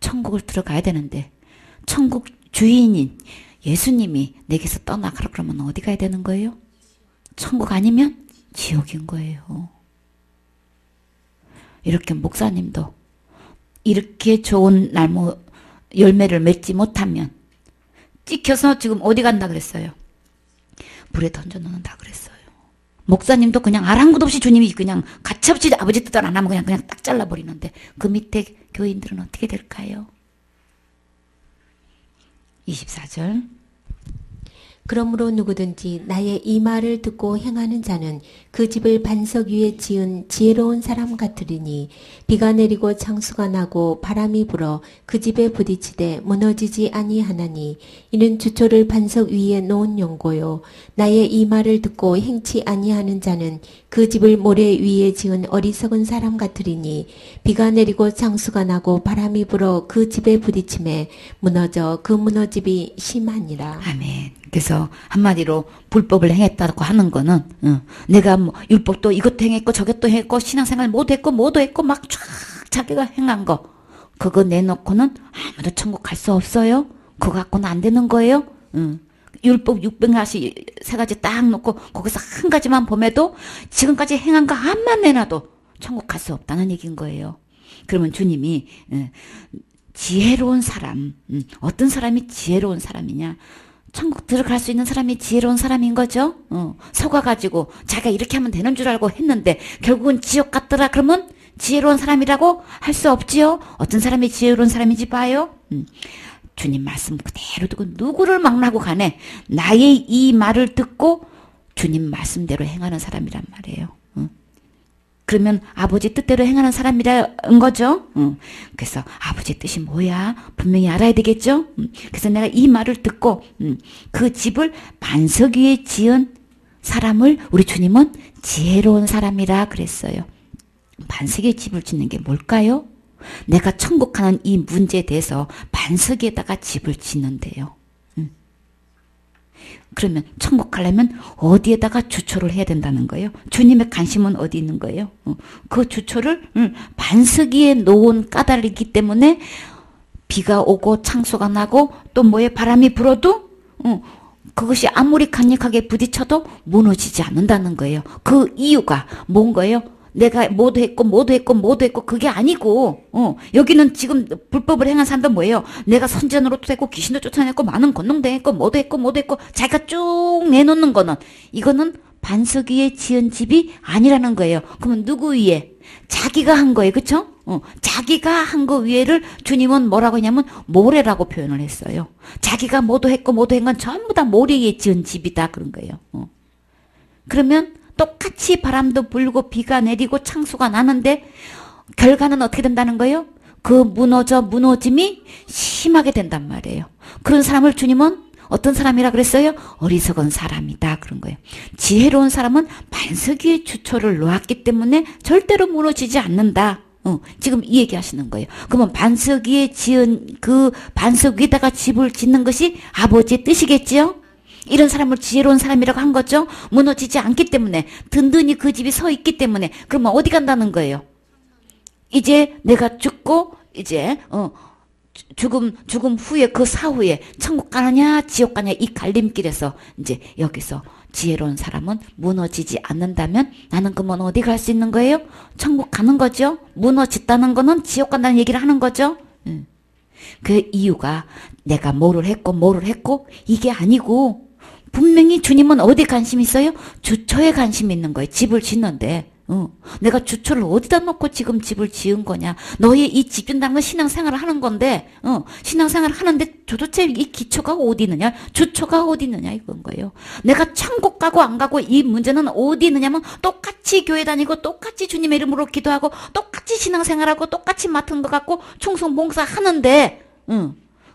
천국을 들어가야 되는데 천국 주인인 예수님이 내게서 떠나가라 그러면 어디 가야 되는 거예요? 천국 아니면 지옥인 거예요. 이렇게 목사님도 이렇게 좋은 나무 열매를 맺지 못하면 찍혀서 지금 어디 간다 그랬어요? 불에 던져놓는다 그랬어요. 목사님도 그냥 아랑곳 없이 주님이 그냥 가차없이 아버지 뜻대로 안 하면 그냥 딱 잘라버리는데 그 밑에 교인들은 어떻게 될까요? 24절 그러므로 누구든지 나의 이 말을 듣고 행하는 자는 그 집을 반석 위에 지은 지혜로운 사람 같으리니 비가 내리고 창수가 나고 바람이 불어 그 집에 부딪히되 무너지지 아니하나니 이는 주초를 반석 위에 놓은 연고요. 나의 이 말을 듣고 행치 아니하는 자는 그 집을 모래 위에 지은 어리석은 사람 같으리니 비가 내리고 창수가 나고 바람이 불어 그 집에 부딪힘에 무너져 그 무너짐이 심하니라. 아멘. 그래서 한마디로 불법을 행했다고 하는 거는 내가 뭐 율법도 이것도 행했고 저것도 행했고 신앙생활 모두 했고 막 쫙 자기가 행한 거 그거 내놓고는 아무도 천국 갈 수 없어요. 그거 갖고는 안 되는 거예요. 율법 600가지 딱 놓고 거기서 한 가지만 범해도 지금까지 행한 거 암만 내놔도 천국 갈 수 없다는 얘기인 거예요. 그러면 주님이 지혜로운 사람 어떤 사람이 지혜로운 사람이냐 천국 들어갈 수 있는 사람이 지혜로운 사람인 거죠. 속아가지고 자기가 이렇게 하면 되는 줄 알고 했는데 결국은 지옥 갔더라 그러면 지혜로운 사람이라고 할 수 없지요. 어떤 사람이 지혜로운 사람인지 봐요. 주님 말씀 그대로 듣고 누구를 망라고 가네 나의 이 말을 듣고 주님 말씀대로 행하는 사람이란 말이에요. 그러면 아버지 뜻대로 행하는 사람이라는 거죠. 그래서 아버지 뜻이 뭐야? 분명히 알아야 되겠죠? 그래서 내가 이 말을 듣고 그 집을 반석 위에 지은 사람을 우리 주님은 지혜로운 사람이라 그랬어요. 반석 위에 집을 짓는 게 뭘까요? 내가 천국 가는 이 문제에 대해서 반석 위에다가 집을 짓는데요. 그러면 천국 가려면 어디에다가 주초를 해야 된다는 거예요. 주님의 관심은 어디 있는 거예요. 그 주초를 반석 위에 놓은 까닭이기 때문에 비가 오고 창수가 나고 또 뭐에 바람이 불어도 그것이 아무리 강력하게 부딪혀도 무너지지 않는다는 거예요. 그 이유가 뭔 거예요? 내가 뭐도 했고 그게 아니고 여기는 지금 불법을 행한 사람도 뭐예요? 내가 선전으로도 됐고 귀신도 쫓아냈고 많은 권능도 했고 뭐도 했고 자기가 쭉 내놓는 거는 이거는 반석 위에 지은 집이 아니라는 거예요. 그러면 누구 위에? 자기가 한 거예요. 그렇죠? 자기가 한 거 위에를 주님은 뭐라고 했냐면 모래라고 표현을 했어요. 자기가 뭐도 한 건 전부 다 모래 위에 지은 집이다 그런 거예요. 그러면 똑같이 바람도 불고 비가 내리고 창수가 나는데 결과는 어떻게 된다는 거예요? 그 무너짐이 심하게 된단 말이에요. 그런 사람을 주님은 어떤 사람이라 그랬어요? 어리석은 사람이다. 그런 거예요. 지혜로운 사람은 반석 위에 주초를 놓았기 때문에 절대로 무너지지 않는다. 지금 이 얘기 하시는 거예요. 그러면 반석 위에 지은 그 반석 위에다가 집을 짓는 것이 아버지의 뜻이겠지요? 이런 사람을 지혜로운 사람이라고 한 거죠. 무너지지 않기 때문에, 든든히 그 집이 서 있기 때문에. 그러면 어디 간다는 거예요? 이제 내가 죽고 이제 죽음 후에 그 사후에 천국 가느냐 지옥 가느냐 이 갈림길에서 이제 여기서 지혜로운 사람은 무너지지 않는다면 나는 그러면 어디 갈 수 있는 거예요? 천국 가는 거죠. 무너졌다는 거는 지옥 간다는 얘기를 하는 거죠. 그 이유가 내가 뭐를 했고 이게 아니고 분명히 주님은 어디 관심이 있어요? 주초에 관심이 있는 거예요. 집을 짓는데 내가 주초를 어디다 놓고 지금 집을 지은 거냐. 너의 이 집 준다는 건 신앙생활을 하는 건데 신앙생활을 하는데 도대체 이 기초가 어디 있느냐, 주초가 어디 있느냐 이건 거예요. 내가 천국 가고 안 가고 이 문제는 어디 있느냐면 똑같이 교회 다니고 똑같이 주님의 이름으로 기도하고 똑같이 신앙생활하고 똑같이 맡은 것 같고 충성 봉사 하는데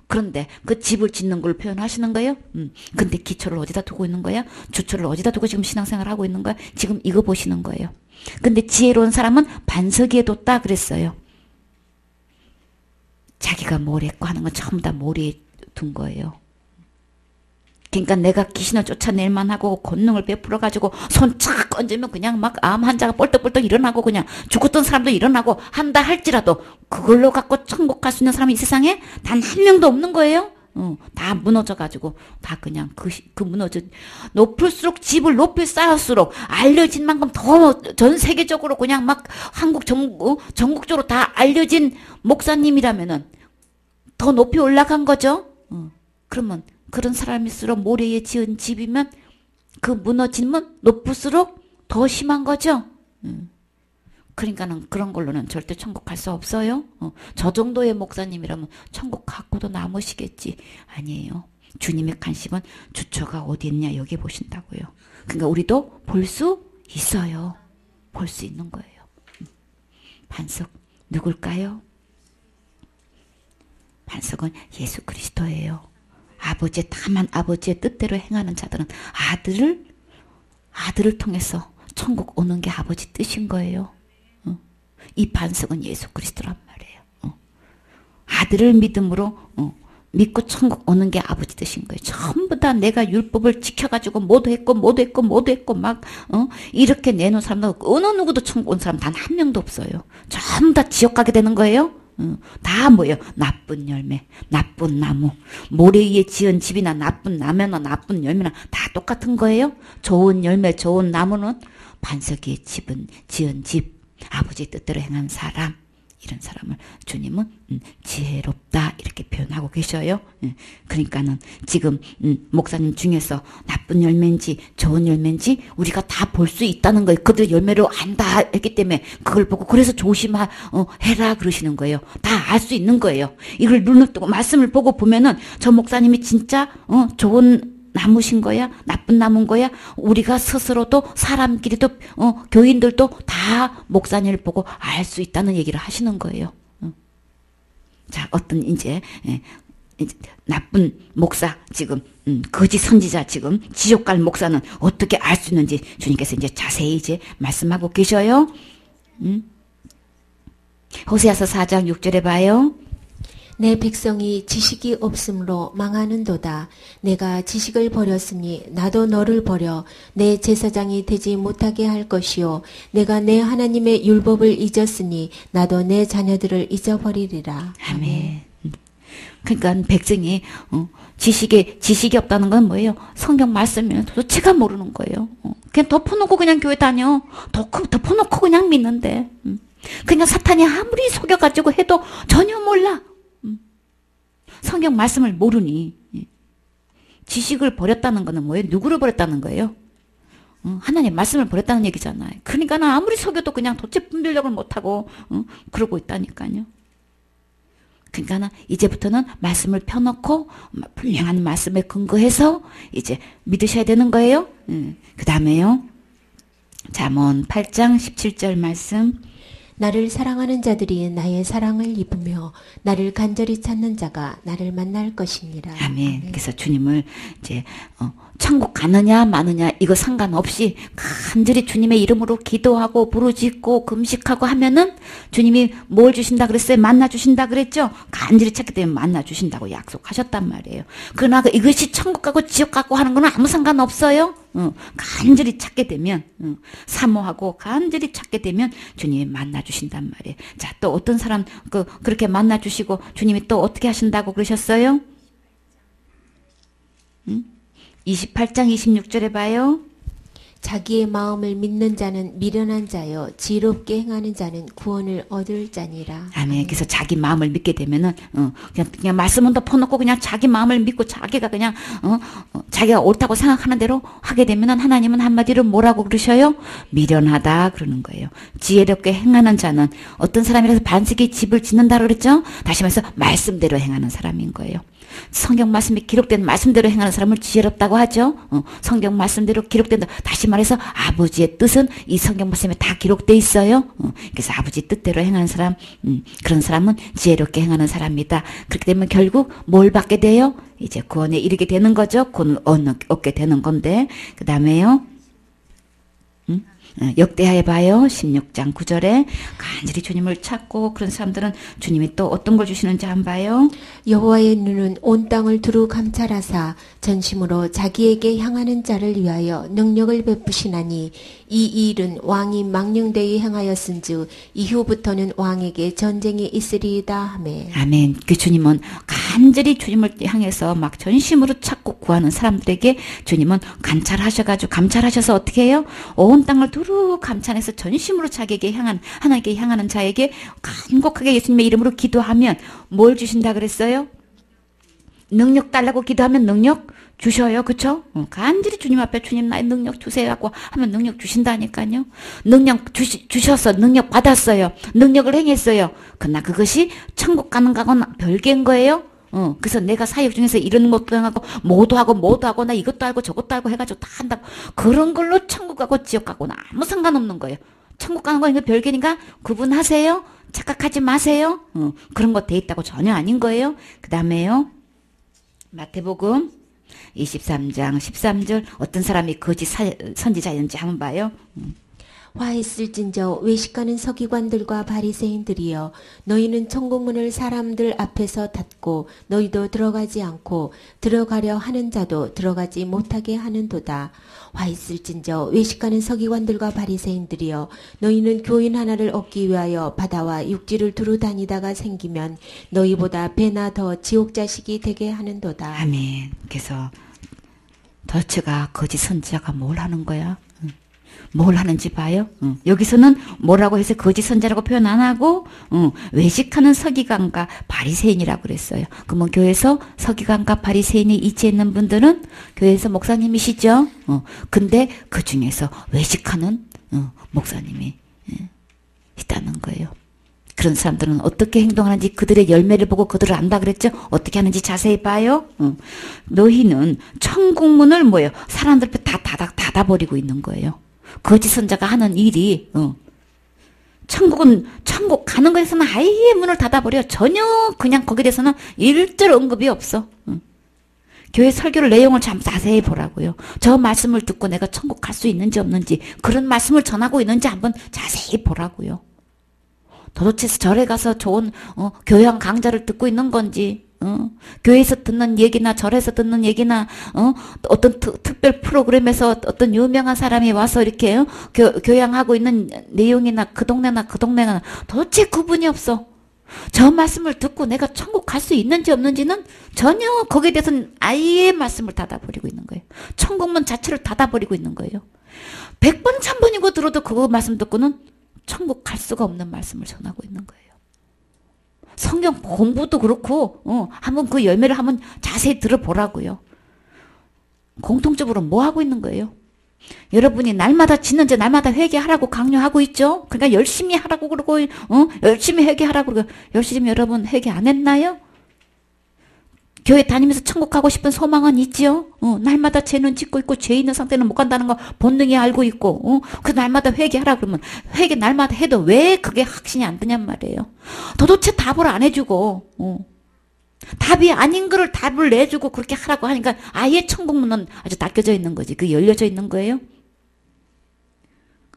그런데 그 집을 짓는 걸 표현하시는 거예요. 근데 기초를 어디다 두고 있는 거야? 주초를 어디다 두고 지금 신앙생활 하고 있는 거야? 지금 이거 보시는 거예요. 근데 지혜로운 사람은 반석 위에 뒀다 그랬어요. 자기가 뭘 했고 하는 건 전부 다 머리에 둔 거예요. 그러니까 내가 귀신을 쫓아낼만 하고 권능을 베풀어가지고 손 착 건지면 그냥 막 암 환자가 뻘떡뻘떡 일어나고 그냥 죽었던 사람도 일어나고 한다 할지라도 그걸로 갖고 천국 갈 수 있는 사람이 이 세상에 단 한 명도 없는 거예요. 다 무너져가지고 다 그냥 그 무너져 높을수록 집을 높이 쌓을수록 알려진 만큼 더 전 세계적으로 그냥 막 한국 전국적으로 다 알려진 목사님이라면은 더 높이 올라간 거죠. 그러면 그런 사람일수록 모래에 지은 집이면 그 무너지면 높을수록 더 심한 거죠. 그러니까는 그런 걸로는 절대 천국 갈 수 없어요. 저 정도의 목사님이라면 천국 갖고도 남으시겠지. 아니에요. 주님의 관심은 주초가 어디 있냐 여기 보신다고요. 그러니까 우리도 볼 수 있어요. 볼 수 있는 거예요. 반석 누굴까요? 반석은 예수 그리스도예요. 다만 아버지의 뜻대로 행하는 자들은 아들을 통해서 천국 오는 게 아버지 뜻인 거예요. 이 반석은 예수 그리스도란 말이에요. 아들을 믿음으로 믿고 천국 오는 게 아버지 뜻인 거예요. 전부 다 내가 율법을 지켜가지고 모두 했고 막 이렇게 내놓은 사람도 어느 누구도 천국 온 사람 단 한 명도 없어요. 전부 다 지옥 가게 되는 거예요. 다 뭐예요? 나쁜 열매, 나쁜 나무, 모래 위에 지은 집이나 나쁜 나무나 나쁜 열매나 다 똑같은 거예요. 좋은 열매, 좋은 나무는 반석 위에 지은 집, 아버지의 뜻대로 행한 사람, 이런 사람을 주님은 지혜롭다 이렇게 표현하고 계셔요. 그러니까는 지금 목사님 중에서 나쁜 열매인지 좋은 열매인지 우리가 다 볼 수 있다는 거예요. 그들 열매를 안다 했기 때문에 그걸 보고 그래서 해라 그러시는 거예요. 다 알 수 있는 거예요. 이걸 눈을 뜨고 말씀을 보고 보면은 저 목사님이 진짜 좋은 나무신 거야? 나쁜 나무인 거야? 우리가 스스로도 사람끼리도 교인들도 다 목사님을 보고 알 수 있다는 얘기를 하시는 거예요. 자, 어떤 이제 나쁜 목사 지금 거짓 선지자 지금 지옥 갈 목사는 어떻게 알 수 있는지 주님께서 이제 자세히 이제 말씀하고 계셔요. 호세아서 4장 6절에 봐요. 내 백성이 지식이 없으므로 망하는도다. 내가 지식을 버렸으니 나도 너를 버려 내 제사장이 되지 못하게 할 것이요. 내가 내 하나님의 율법을 잊었으니 나도 내 자녀들을 잊어버리리라. 아멘. 그러니까 백성이 지식이 없다는 건 뭐예요? 성경 말씀이면 도대체가 모르는 거예요. 그냥 덮어놓고 그냥 교회 다녀. 덮어놓고 그냥 믿는데. 그냥 사탄이 아무리 속여가지고 해도 전혀 몰라. 성경 말씀을 모르니. 지식을 버렸다는 거는 뭐예요? 누구를 버렸다는 거예요? 하나님 말씀을 버렸다는 얘기잖아요. 그러니까 아무리 속여도 그냥 도대체 분별력을 못하고 그러고 있다니까요. 그러니까 이제부터는 말씀을 펴놓고 분명한 말씀에 근거해서 이제 믿으셔야 되는 거예요. 그 다음에요. 잠언 8장 17절 말씀. 나를 사랑하는 자들이 나의 사랑을 입으며 나를 간절히 찾는 자가 나를 만날 것이니라. 아멘. 그래서 주님을 이제 천국 가느냐 마느냐 이거 상관없이 간절히 주님의 이름으로 기도하고 부르짖고 금식하고 하면은 주님이 뭘 주신다 그랬어요? 만나 주신다 그랬죠? 간절히 찾기 때문에 만나 주신다고 약속하셨단 말이에요. 그러나 이것이 천국 가고 지옥 가고 하는 거는 아무 상관없어요. 간절히 찾게 되면 사모하고 간절히 찾게 되면 주님이 만나 주신단 말이에요. 자, 또 어떤 사람 그렇게 만나 주시고 주님이 또 어떻게 하신다고 그러셨어요? 28장 26절에 봐요. 자기의 마음을 믿는 자는 미련한 자여 지혜롭게 행하는 자는 구원을 얻을 자니라. 아멘. 그래서 자기 마음을 믿게 되면은 그냥 말씀은 더 퍼놓고 그냥 자기 마음을 믿고 자기가 그냥 자기가 옳다고 생각하는 대로 하게 되면은 하나님은 한마디로 뭐라고 그러셔요? 미련하다 그러는 거예요. 지혜롭게 행하는 자는 어떤 사람이라서 반석이 집을 짓는다 그랬죠? 다시 말해서 말씀대로 행하는 사람인 거예요. 성경 말씀이 기록된 말씀대로 행하는 사람을 지혜롭다고 하죠. 성경 말씀대로 기록된다. 다시 말해서 아버지의 뜻은 이 성경 말씀에 다 기록돼 있어요. 그래서 아버지 뜻대로 행하는 사람, 그런 사람은 지혜롭게 행하는 사람이다. 그렇게 되면 결국 뭘 받게 돼요? 이제 구원에 이르게 되는 거죠. 구원을 얻게 되는 건데. 그 다음에요. 역대하에 봐요. 16장 9절에 간절히 주님을 찾고 그런 사람들은 주님이 또 어떤 걸 주시는지 한번 봐요. 여호와의 눈은 온 땅을 두루 감찰하사 전심으로 자기에게 향하는 자를 위하여 능력을 베푸시나니 이 일은 왕이 망령되이 행하였은즉 이후부터는 왕에게 전쟁이 있으리이다 하매. 아멘. 그 주님은 간절히 주님을 향해서 막 전심으로 찾고 구하는 사람들에게 주님은 감찰하셔서 어떻게 해요? 온 땅을 두루 감찰해서 전심으로 자기에게 하나님께 향하는 자에게 간곡하게 예수님의 이름으로 기도하면 뭘 주신다 그랬어요? 능력 달라고 기도하면 능력 주셔요. 그쵸? 간절히 주님 앞에 주님 나의 능력 주세요 하고 하면 능력 주신다니까요. 능력 주셔서 능력 받았어요. 능력을 행했어요. 그러나 그것이 천국 가는 거하고는 별개인 거예요. 그래서 내가 사역 중에서 이런 것도 하고 뭐도 하고 나 이것도 알고 저것도 알고 해가지고 다 한다고 그런 걸로 천국 가고 지옥 가고는 아무 상관없는 거예요. 천국 가는 거 이거 별개니까 구분하세요. 착각하지 마세요. 그런 거 돼 있다고 전혀 아닌 거예요. 그 다음에요. 마태복음 23장 13절 어떤 사람이 거짓 선지자였는지 한번 봐요. 화 있을진저 외식하는 서기관들과 바리새인들이여 너희는 천국문을 사람들 앞에서 닫고 너희도 들어가지 않고 들어가려 하는 자도 들어가지 못하게 하는도다. 화 있을진저 외식하는 서기관들과 바리새인들이여 너희는 교인 하나를 얻기 위하여 바다와 육지를 두루 다니다가 생기면 너희보다 배나 더 지옥 자식이 되게 하는도다. 아멘. 그래서 더치가 거짓 선지자가 뭘 하는 거야? 뭘 하는지 봐요. 여기서는 뭐라고 해서 거짓 선지자라고 표현 안 하고 외식하는 서기관과 바리새인이라고 그랬어요. 그러면 교회에서 서기관과 바리새인이 이치에 있는 분들은 교회에서 목사님이시죠. 근데 그 중에서 외식하는 목사님이 있다는 거예요. 그런 사람들은 어떻게 행동하는지 그들의 열매를 보고 그들을 안다 그랬죠. 어떻게 하는지 자세히 봐요. 너희는 천국문을 뭐예요? 사람들 앞에 다 닫아버리고 있는 거예요. 거짓 선자가 하는 일이 천국 가는 거에서는 아예 문을 닫아버려. 전혀 그냥 거기에 대해서는 일절 언급이 없어. 교회 설교를 내용을 참 자세히 보라고요. 저 말씀을 듣고 내가 천국 갈 수 있는지 없는지 그런 말씀을 전하고 있는지 한번 자세히 보라고요. 도대체 절에 가서 좋은 교양 강좌를 듣고 있는 건지 교회에서 듣는 얘기나 절에서 듣는 얘기나 어떤 특별 프로그램에서 어떤 유명한 사람이 와서 이렇게 교양하고 있는 내용이나 그 동네나 도대체 구분이 없어. 저 말씀을 듣고 내가 천국 갈 수 있는지 없는지는 전혀 거기에 대해서는 아예 말씀을 닫아버리고 있는 거예요. 천국문 자체를 닫아버리고 있는 거예요. 100번 1000번이고 들어도 그거 말씀 듣고는 천국 갈 수가 없는 말씀을 전하고 있는 거예요. 성경 공부도 그렇고 한번 그 열매를 한번 자세히 들어보라고요. 공통적으로 뭐 하고 있는 거예요? 여러분이 날마다 짓는지 날마다 회개하라고 강요하고 있죠. 그러니까 열심히 하라고 그러고 열심히 회개하라고 그러고 열심히 여러분 회개 안 했나요? 교회 다니면서 천국 가고 싶은 소망은 있지요. 날마다 죄는 짓고 있고 죄 있는 상태는 못 간다는 거 본능이 알고 있고 그 날마다 회개하라 그러면 회개 날마다 해도 왜 그게 확신이 안 드냔 말이에요. 도대체 답을 안 해주고 답이 아닌 거를 답을 내주고 그렇게 하라고 하니까 아예 천국 문은 아주 닫혀져 있는 거지. 그게 열려져 있는 거예요.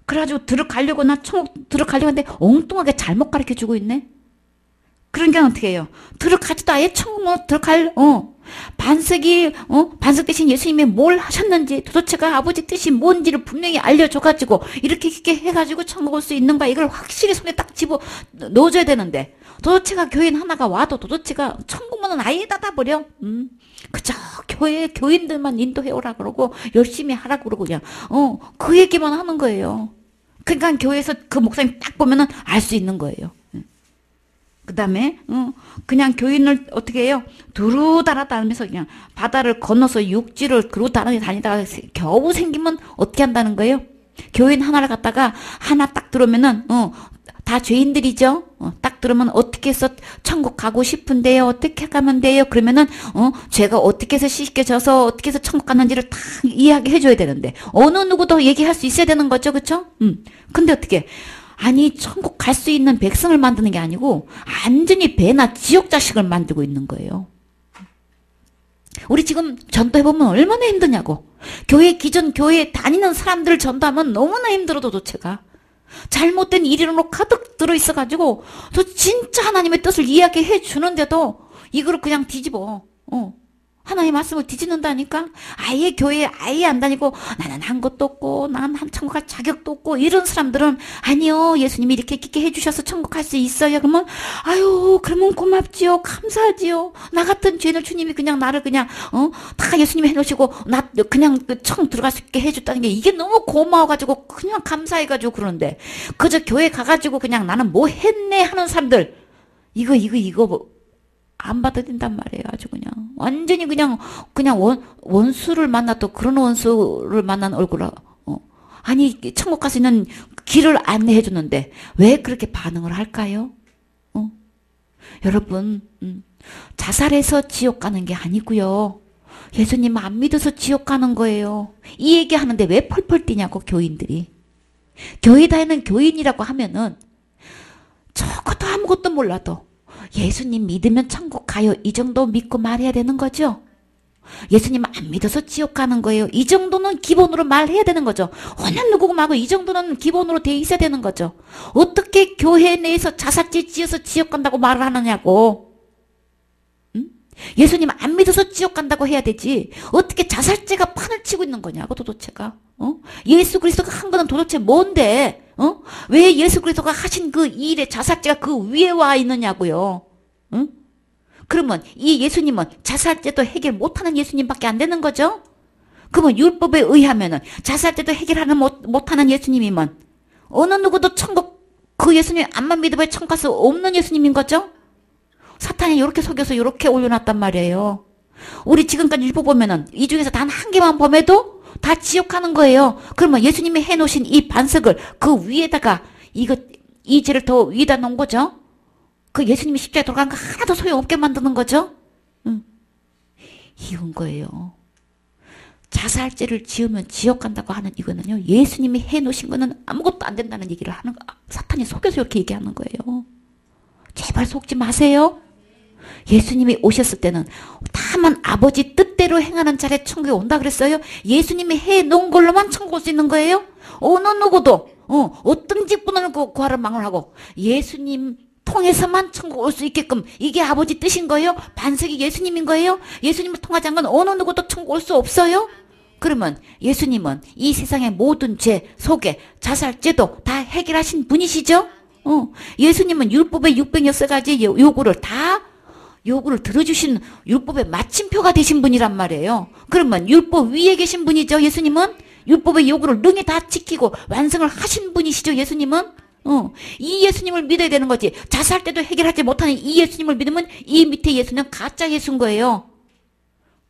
그래가지고 들어가려고 나 천국 들어가려고 하는데 엉뚱하게 잘못 가르쳐주고 있네. 그러니까 어떻게 해요? 들어가지도 아예 천국으로 들어갈, 반석 대신 예수님이 뭘 하셨는지, 도대체가 아버지 뜻이 뭔지를 분명히 알려줘가지고, 이렇게 해가지고 천국 올 수 있는가, 이걸 확실히 손에 딱 집어 넣어줘야 되는데, 도대체가 교인 하나가 와도 도대체가 천국문은 아예 닫아버려. 그저 교인들만 인도해오라 그러고, 열심히 하라 그러고, 그냥, 그 얘기만 하는 거예요. 그러니까 교회에서 그 목사님 딱 보면은 알 수 있는 거예요. 그 다음에 그냥 교인을 어떻게 해요? 두루 다니면서 그냥 바다를 건너서 육지를 그루 다니다가 겨우 생기면 어떻게 한다는 거예요? 교인 하나를 갖다가 하나 딱 들어오면은 다 죄인들이죠. 딱 들으면 어떻게 해서 천국 가고 싶은데요? 어떻게 가면 돼요? 그러면은 죄가 어떻게 해서 씻겨져서 어떻게 해서 천국 갔는지를 다 이야기해 줘야 되는데 어느 누구도 얘기할 수 있어야 되는 거죠, 그렇죠? 근데 어떻게? 아니 천국 갈 수 있는 백성을 만드는 게 아니고 완전히 배나 지옥 자식을 만들고 있는 거예요. 우리 지금 전도해보면 얼마나 힘드냐고. 기존 교회에 다니는 사람들 전도하면 너무나 힘들어. 도대체가 잘못된 일이로 가득 들어있어가지고 저 진짜 하나님의 뜻을 이야기해 주는데도 이거를 그냥 뒤집어. 하나님 말씀을 뒤집는다니까. 아예 교회에 아예 안 다니고 나는 한 것도 없고 난 천국 갈 자격도 없고 이런 사람들은 아니요 예수님이 이렇게 해주셔서 천국 갈 수 있어요. 그러면 아유 그러면 고맙지요. 감사하지요. 나 같은 죄인을 주님이 그냥 나를 그냥 다 예수님이 해놓으시고 나 그냥 청 들어갈 수 있게 해줬다는 게 이게 너무 고마워가지고 그냥 감사해가지고 그러는데 그저 교회 가가지고 그냥 나는 뭐 했네 하는 사람들 이거 안 받아들인단 말이에요. 아주 그냥 완전히 그냥 원수를 만나도 그런 원수를 만난 얼굴로 아니 천국 갈 수 있는 길을 안내해 주는데 왜 그렇게 반응을 할까요? 여러분 자살해서 지옥 가는 게 아니고요. 예수님 안 믿어서 지옥 가는 거예요. 이 얘기 하는데 왜 펄펄 뛰냐고 교인들이. 교회 다니는 교인이라고 하면은 적어도 아무것도 몰라도 예수님 믿으면 천국 가요. 이 정도 믿고 말해야 되는 거죠. 예수님 안 믿어서 지옥 가는 거예요. 이 정도는 기본으로 말해야 되는 거죠. 어느 누구고 말고 이 정도는 기본으로 돼 있어야 되는 거죠. 어떻게 교회 내에서 자살죄 지어서 지옥 간다고 말을 하느냐고. 예수님 안 믿어서 지옥 간다고 해야 되지. 어떻게 자살죄가 판을 치고 있는 거냐고 도대체가. 예수 그리스도가 한 거는 도대체 뭔데? 왜 예수 그리스도가 하신 그 일에 자살죄가 그 위에 와 있느냐고요. 그러면 이 예수님은 자살죄도 해결 못하는 예수님밖에 안 되는 거죠? 그러면 율법에 의하면은 자살죄도 해결하는 못하는 예수님이면 어느 누구도 천국 그 예수님 안만 믿어봐야 천국 갈 수 없는 예수님인 거죠? 사탄이 이렇게 속여서 이렇게 올려놨단 말이에요. 우리 지금까지 율법 보면은 이 중에서 단 한 개만 범해도 다 지옥 가는 거예요. 그러면 예수님이 해놓으신 이 반석을 그 위에다가 이 죄를 더 위에다 놓은 거죠. 그 예수님이 십자가에 돌아간 거 하나도 소용없게 만드는 거죠. 이건 거예요. 자살죄를 지으면 지옥 간다고 하는 이거는요. 예수님이 해놓으신 거는 아무것도 안 된다는 얘기를 하는 거. 사탄이 속여서 이렇게 얘기하는 거예요. 제발 속지 마세요. 예수님이 오셨을 때는 다만 아버지 뜻대로 행하는 자를 천국에 온다 그랬어요. 예수님이 해놓은 걸로만 천국 올 수 있는 거예요. 어느 누구도 어떤 직분을 구하러 망을하고 예수님 통해서만 천국 올 수 있게끔 이게 아버지 뜻인 거예요. 반석이 예수님인 거예요. 예수님을 통하지 않은 건 어느 누구도 천국 올 수 없어요. 그러면 예수님은 이 세상의 모든 죄, 속에 자살죄도 다 해결하신 분이시죠. 예수님은 율법의 606가지 요구를 들어주신 율법의 마침표가 되신 분이란 말이에요. 그러면 율법 위에 계신 분이죠. 예수님은 율법의 요구를 능히 다 지키고 완성을 하신 분이시죠. 예수님은 이 예수님을 믿어야 되는 거지. 자살 때도 해결하지 못하는 이 예수님을 믿으면 이 밑에 예수는 가짜 예수인 거예요.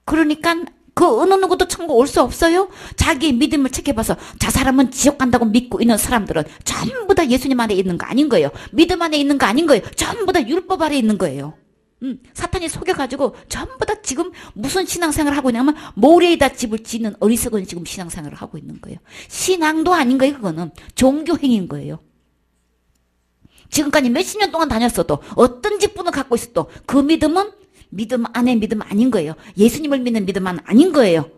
그러니까 그 어느 누구도 천국 올 수 없어요. 자기의 믿음을 체크해봐서 자살하면 지옥 간다고 믿고 있는 사람들은 전부 다 예수님 안에 있는 거 아닌 거예요. 믿음 안에 있는 거 아닌 거예요. 전부 다 율법 아래 있는 거예요. 사탄이 속여가지고 전부 다 지금 무슨 신앙생활을 하고 있냐면 모래에다 집을 짓는 어리석은 지금 신앙생활을 하고 있는 거예요. 신앙도 아닌 거예요. 그거는 종교행위인 거예요. 지금까지 몇십 년 동안 다녔어도 어떤 직분을 갖고 있어도 그 믿음은 믿음 안에 믿음 아닌 거예요. 예수님을 믿는 믿음은 아닌 거예요.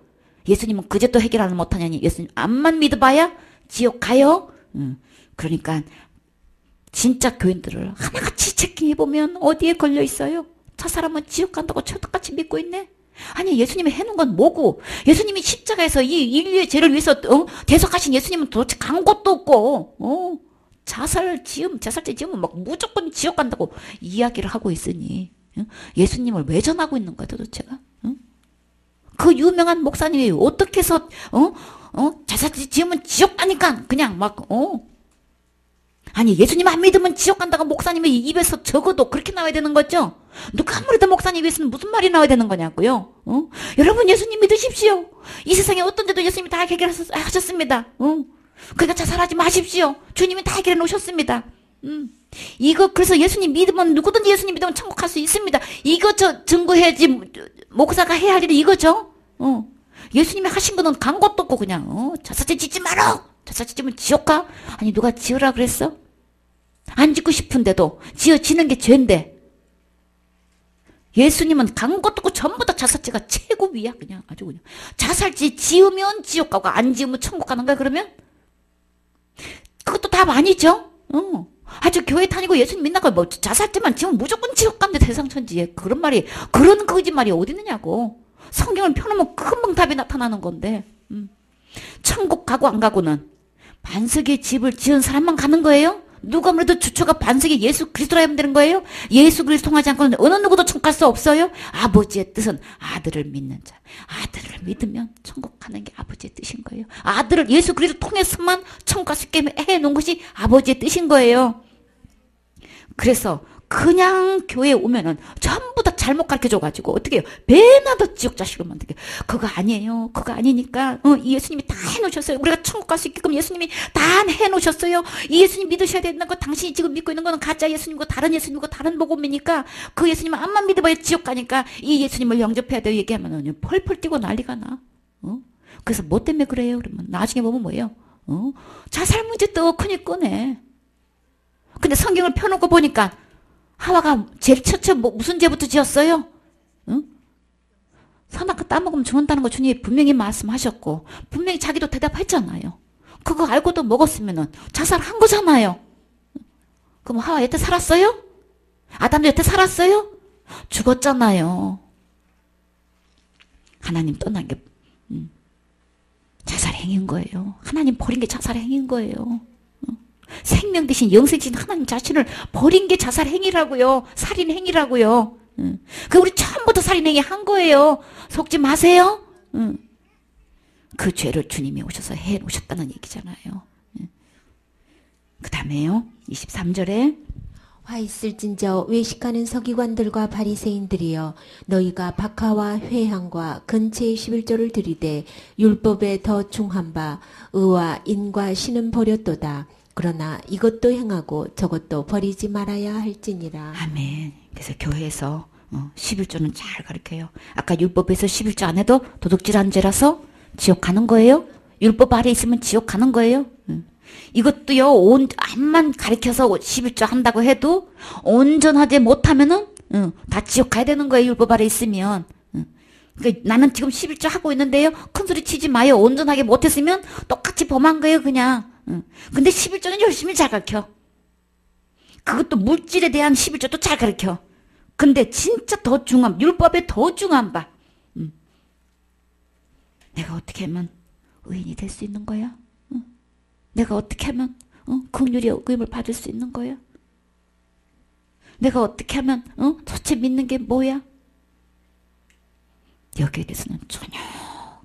예수님은 그제도 해결하지 못하냐니 예수님 암만 믿어봐야 지옥 가요. 그러니까 진짜 교인들을 하나같이 체킹해보면 어디에 걸려 있어요? 저 사람은 지옥 간다고 철떡같이 믿고 있네. 아니 예수님이 해놓은 건 뭐고, 예수님이 십자가에서 이 인류의 죄를 위해서 대속하신 예수님은 도대체 간 것도 없고 자살죄 지으면 막 무조건 지옥 간다고 이야기를 하고 있으니 예수님을 왜 전하고 있는 거야 도대체가? 그 유명한 목사님이 어떻게 해서 자살죄 지으면 지옥 가니까 그냥 아니 예수님 안 믿으면 지옥 간다고 목사님의 입에서 적어도 그렇게 나와야 되는 거죠? 누가 아무래도 목사님 입에서는 무슨 말이 나와야 되는 거냐고요? 여러분 예수님 믿으십시오. 이 세상에 어떤 데도 예수님이 다 해결하셨습니다. 그러니까 자살하지 마십시오. 주님이 다 해결해 놓으셨습니다. 이거 그래서 예수님 믿으면 누구든지 예수님 믿으면 천국 갈 수 있습니다. 이거 증거해야지 목사가 해야 할 일이 이거죠. 예수님이 하신 거는 간 것도 없고 그냥 자살죄 짓지 마라. 자살죄 지으면 지옥 가? 아니 누가 지으라 그랬어? 안 짓고 싶은데도 지어지는 게 죄인데 예수님은 간 것도 없고 전부 다 자살죄가 최고 위야. 그냥 아주 그냥 자살죄 지으면 지옥 가고 안 지으면 천국 가는 거야 그러면? 그것도 답 아니죠? 아주 교회 다니고 예수님 믿나고 뭐 자살죄만 지으면 무조건 지옥 간대 대상천지에. 그런 거짓말이 어디 있느냐고. 성경을 펴놓으면 금방 답이 나타나는 건데. 천국 가고 안 가고는 반석의 집을 지은 사람만 가는 거예요? 누가 아무래도 주처가 반석이 예수 그리스도라 하면 되는 거예요? 예수 그리스도 통하지 않고는 어느 누구도 천국 갈 수 없어요? 아버지의 뜻은 아들을 믿는 자. 아들을 믿으면 천국 가는 게 아버지의 뜻인 거예요. 아들을 예수 그리스도 통해서만 천국 갈 수 있게 해놓은 것이 아버지의 뜻인 거예요. 그래서 그냥 교회에 오면은 전부 다 잘못 가르쳐줘가지고 어떻게 해요? 배나도 지옥 자식을 만들게. 그거 아니에요. 그거 아니니까 예수님이 다 해놓으셨어요. 우리가 천국 갈 수 있게끔 예수님이 다 해놓으셨어요. 이 예수님 믿으셔야 된다는 거. 당신이 지금 믿고 있는 거는 가짜 예수님이고 다른 예수님이고 다른 복음이니까 그 예수님은 암만 믿어봐야 지옥 가니까 이 예수님을 영접해야 돼요. 얘기하면 펄펄 뛰고 난리가 나. 그래서 뭐 때문에 그래요? 그러면 나중에 보면 뭐예요? 자살 문제 또 큰일 꺼내. 근데 성경을 펴놓고 보니까 하와가 제일 첫째 무슨 죄부터 지었어요? 선악과 따먹으면 죽는다는 거 주님이 분명히 말씀하셨고 분명히 자기도 대답했잖아요. 그거 알고도 먹었으면 자살한 거잖아요. 그럼 하와 여태 살았어요? 아담도 여태 살았어요? 죽었잖아요. 하나님 떠난 게 자살행위인 거예요. 하나님 버린 게 자살행위인 거예요. 생명 대신 영생 대신 하나님 자신을 버린 게 자살행위라고요. 살인행위라고요. 그 우리 처음부터 살인행위 한 거예요. 속지 마세요. 그 죄를 주님이 오셔서 해놓으셨다는 얘기잖아요. 그 다음에요. 23절에 화 있을진저 외식하는 서기관들과 바리새인들이여 너희가 박하와 회향과 근체의 11조를 들이되 율법에 더 중한 바 의와 인과 신은 버렸도다. 그러나 이것도 행하고 저것도 버리지 말아야 할지니라. 아멘. 그래서 교회에서 11조는 잘 가르쳐요. 아까 율법에서 11조 안 해도 도둑질한 죄라서 지옥 가는 거예요. 율법 아래 있으면 지옥 가는 거예요. 이것도요. 암만 가르쳐서 11조 한다고 해도 온전하지 못하면은 다 지옥 가야 되는 거예요. 율법 아래 있으면. 그러니까 나는 지금 11조 하고 있는데요. 큰소리 치지 마요. 온전하게 못했으면 똑같이 범한 거예요. 그냥. 근데 11조는 열심히 잘 가르쳐. 그것도 물질에 대한 11조도 잘 가르쳐. 근데 진짜 더 중요한, 율법에 더 중요한 바. 내가 어떻게 하면 의인이 될 수 있는 거야? 내가 어떻게 하면 긍휼의 여김을 받을 수 있는 거야? 내가 어떻게 하면 도대체 믿는 게 뭐야? 여기에 대해서는 전혀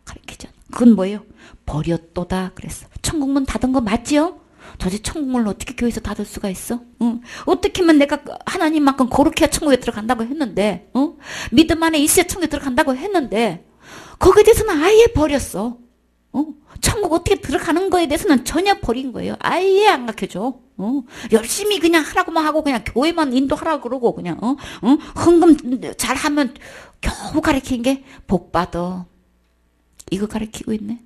가르치지 않아. 그건 뭐예요? 버렸도다 그랬어. 천국문 닫은 거 맞지요? 도대체 천국문을 어떻게 교회에서 닫을 수가 있어? 어떻게 하면 내가 하나님만큼 거룩해야 천국에 들어간다고 했는데 믿음 안에 있어야 천국에 들어간다고 했는데 거기에 대해서는 아예 버렸어. 천국 어떻게 들어가는 거에 대해서는 전혀 버린 거예요. 아예 안 가르쳐줘. 열심히 그냥 하라고만 하고 그냥 교회만 인도하라고 그러고 그냥 헌금 잘하면 겨우 가르치는 게 복 받아. 이거 가르치고 있네.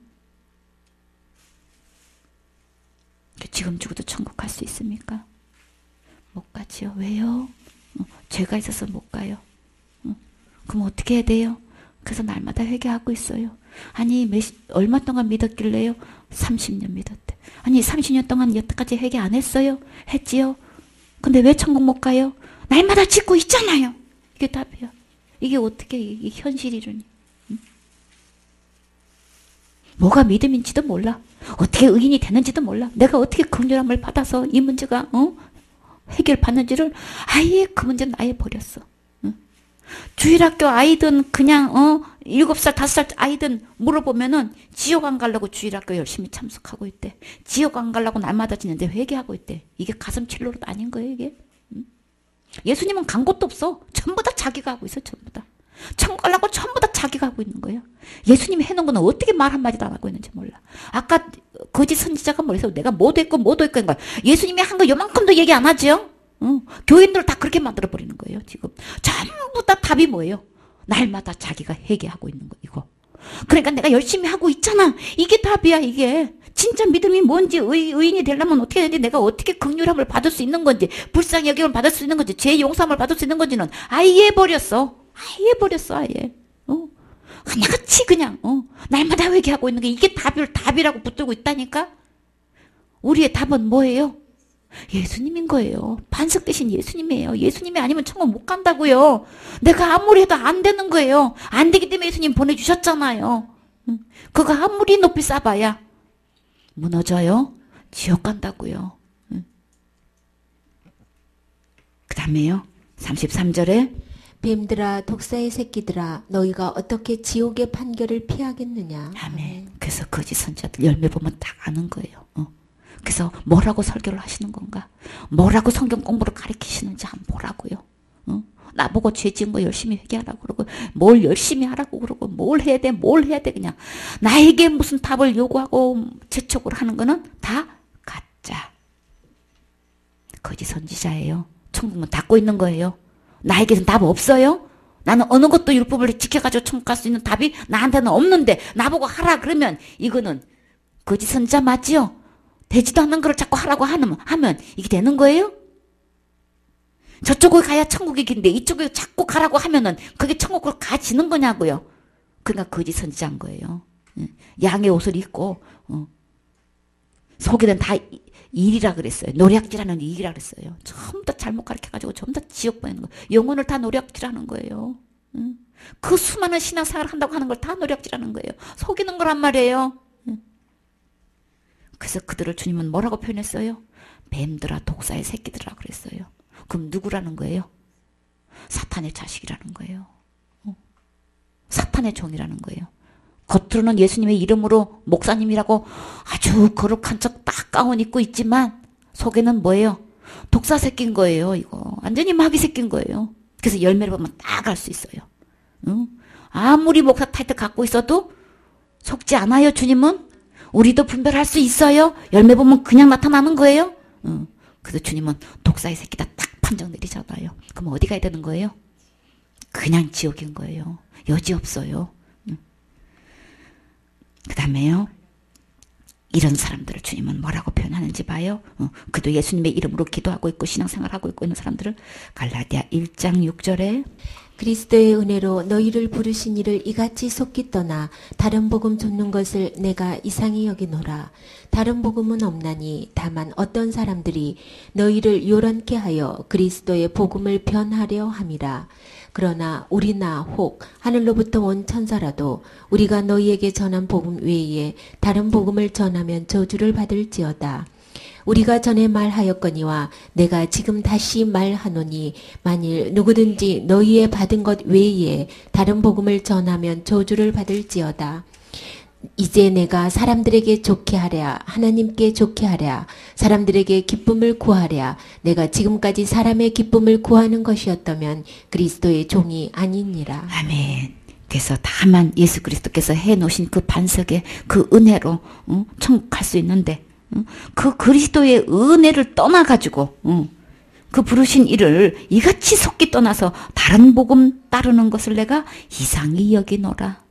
지금 죽어도 천국 갈 수 있습니까? 못 가지요. 왜요? 죄가 있어서 못 가요. 그럼 어떻게 해야 돼요? 그래서 날마다 회개하고 있어요. 아니 얼마 동안 믿었길래요? 30년 믿었대. 아니 30년 동안 여태까지 회개 안 했어요? 했지요. 근데 왜 천국 못 가요? 날마다 짓고 있잖아요. 이게 답이야. 이게 어떻게 이게 현실이라니. 뭐가 믿음인지도 몰라. 어떻게 의인이 되는지도 몰라. 내가 어떻게 긍휼함을 받아서 이 문제가 해결받는지를 아예 그 문제는 아예 버렸어. 주일학교 아이든 그냥 7살 5살 아이든 물어보면은 지옥 안 가려고 주일학교 열심히 참석하고 있대. 지옥 안 가려고 날마다 지는데 회개하고 있대. 이게 가슴 칠 노릇 아닌 거예요 이게? 예수님은 간 곳도 없어. 전부 다 자기가 하고 있어. 전부 다. 천국 가려고 전부 다 자기가 하고 있는 거예요. 예수님이 해놓은 거는 어떻게 말 한마디도 안 하고 있는지 몰라. 아까 거짓 선지자가 뭐래서 내가 뭐도 했고 뭐도 했고 거야. 예수님이 한 거 요만큼도 얘기 안 하죠. 교인들 다 그렇게 만들어버리는 거예요. 지금 전부 다 답이 뭐예요? 날마다 자기가 회개하고 있는 거 이거. 그러니까 내가 열심히 하고 있잖아. 이게 답이야 이게. 진짜 믿음이 뭔지 의인이 되려면 어떻게 해야 되는지 내가 어떻게 긍휼함을 받을 수 있는 건지 불쌍히 여김을 받을 수 있는 건지 죄 용서함을 받을 수 있는 건지는 아예 버렸어. 아예 버렸어 아예. 하나같이 그냥 날마다 회개하고 있는 게 이게 답이라고 붙들고 있다니까. 우리의 답은 뭐예요? 예수님인 거예요. 반석 대신 예수님이에요. 예수님이 아니면 천국 못 간다고요. 내가 아무리 해도 안 되는 거예요. 안 되기 때문에 예수님 보내주셨잖아요. 그거 아무리 높이 쌓아봐야 무너져요. 지옥 간다고요. 그 다음에요. 33절에 뱀들아 독사의 새끼들아 너희가 어떻게 지옥의 판결을 피하겠느냐. 아멘. 그래서 거짓 선지자들 열매 보면 다 아는 거예요. 그래서 뭐라고 설교를 하시는 건가? 뭐라고 성경 공부를 가르치시는지 한번 보라고요. 나보고 죄 지은 거 열심히 회개하라고 그러고 뭘 열심히 하라고 그러고 뭘 해야 돼 그냥 나에게 무슨 답을 요구하고 재촉을 하는 거는 다 가짜. 거짓 선지자예요. 천국문 닫고 있는 거예요. 나에게는 답 없어요? 나는 어느 것도 율법을 지켜가지고 천국 갈 수 있는 답이 나한테는 없는데 나보고 하라 그러면 이거는 거짓 선지자 맞지요? 되지도 않는 걸 자꾸 하라고 하면 이게 되는 거예요? 저쪽에 가야 천국이 긴데 이쪽에 자꾸 가라고 하면은 그게 천국을 가지는 거냐고요. 그러니까 거짓 선지자인 거예요. 양의 옷을 입고 속에는 다 일이라 그랬어요. 노략질하는 일이라 그랬어요. 전부 다 잘못 가르쳐가지고 전부 다 지옥 보내는 거예요. 영혼을 다 노략질하는 거예요. 그 수많은 신앙생활을 한다고 하는 걸 다 노략질하는 거예요. 속이는 거란 말이에요. 그래서 그들을 주님은 뭐라고 표현했어요? 뱀들아 독사의 새끼들아 그랬어요. 그럼 누구라는 거예요? 사탄의 자식이라는 거예요. 사탄의 종이라는 거예요. 겉으로는 예수님의 이름으로 목사님이라고 아주 거룩한 척 딱 가운 입고 있지만 속에는 뭐예요? 독사 새끼인 거예요. 이거 완전히 마귀 새끼인 거예요. 그래서 열매를 보면 딱 알 수 있어요. 아무리 목사 타이틀 갖고 있어도 속지 않아요. 주님은 우리도 분별할 수 있어요. 열매 보면 그냥 나타나는 거예요. 그래서 주님은 독사의 새끼다 딱 판정 내리잖아요. 그럼 어디 가야 되는 거예요? 그냥 지옥인 거예요. 여지 없어요. 그 다음에요. 이런 사람들을 주님은 뭐라고 표현하는지 봐요. 그도 예수님의 이름으로 기도하고 있고 신앙생활하고 있고 있는 사람들을 갈라디아 1장 6절에 그리스도의 은혜로 너희를 부르신 이를 이같이 속기 떠나 다른 복음 좇는 것을 내가 이상히 여기노라. 다른 복음은 없나니 다만 어떤 사람들이 너희를 요란케 하여 그리스도의 복음을 변하려 함이라. 그러나 우리나 혹 하늘로부터 온 천사라도 우리가 너희에게 전한 복음 외에 다른 복음을 전하면 저주를 받을지어다. 우리가 전에 말하였거니와 내가 지금 다시 말하노니 만일 누구든지 너희의 받은 것 외에 다른 복음을 전하면 저주를 받을지어다. 이제 내가 사람들에게 좋게 하랴 하나님께 좋게 하랴 사람들에게 기쁨을 구하랴 내가 지금까지 사람의 기쁨을 구하는 것이었다면 그리스도의 종이 아니니라. 아멘. 그래서 다만 예수 그리스도께서 해놓으신 그 반석에 그 은혜로 천국 갈 수 있는데 그 그리스도의 은혜를 떠나가지고 그 부르신 이를 이같이 속기 떠나서 다른 복음 따르는 것을 내가 이상히 여기노라.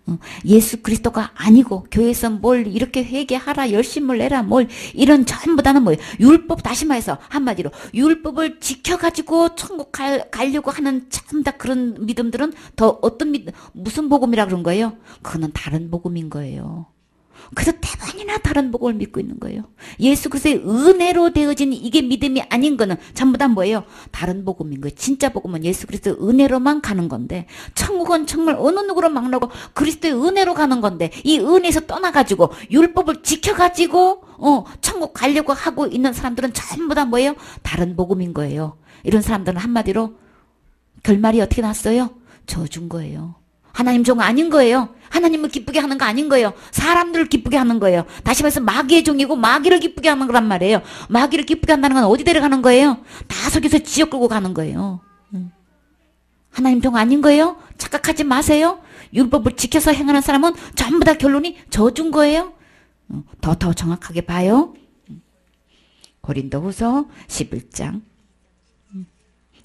예수 그리스도가 아니고 교회에서 뭘 이렇게 회개하라, 열심을 내라, 뭘 이런 전부 다는 뭐예요? 율법, 다시 말해서 한마디로 율법을 지켜가지고 천국 가려고 하는 전부 다 그런 믿음들은 더 어떤 무슨 복음이라 그런 거예요? 그거는 다른 복음인 거예요. 그래서 대번이나 다른 복음을 믿고 있는 거예요. 예수 그리스도의 은혜로 되어진 이게 믿음이 아닌 거는 전부 다 뭐예요? 다른 복음인 거예요. 진짜 복음은 예수 그리스도의 은혜로만 가는 건데, 천국은 정말 어느 누구로 막나고 그리스도의 은혜로 가는 건데, 이 은혜에서 떠나가지고 율법을 지켜가지고 천국 가려고 하고 있는 사람들은 전부 다 뭐예요? 다른 복음인 거예요. 이런 사람들은 한마디로 결말이 어떻게 났어요? 저준 거예요. 하나님 종 아닌 거예요. 하나님을 기쁘게 하는 거 아닌 거예요. 사람들을 기쁘게 하는 거예요. 다시 말해서 마귀의 종이고 마귀를 기쁘게 하는 거란 말이에요. 마귀를 기쁘게 한다는 건 어디 데려가는 거예요? 다 속여서 지옥 끌고 가는 거예요. 하나님 종 아닌 거예요. 착각하지 마세요. 율법을 지켜서 행하는 사람은 전부 다 결론이 저준 거예요. 더 정확하게 봐요. 고린도후서 11장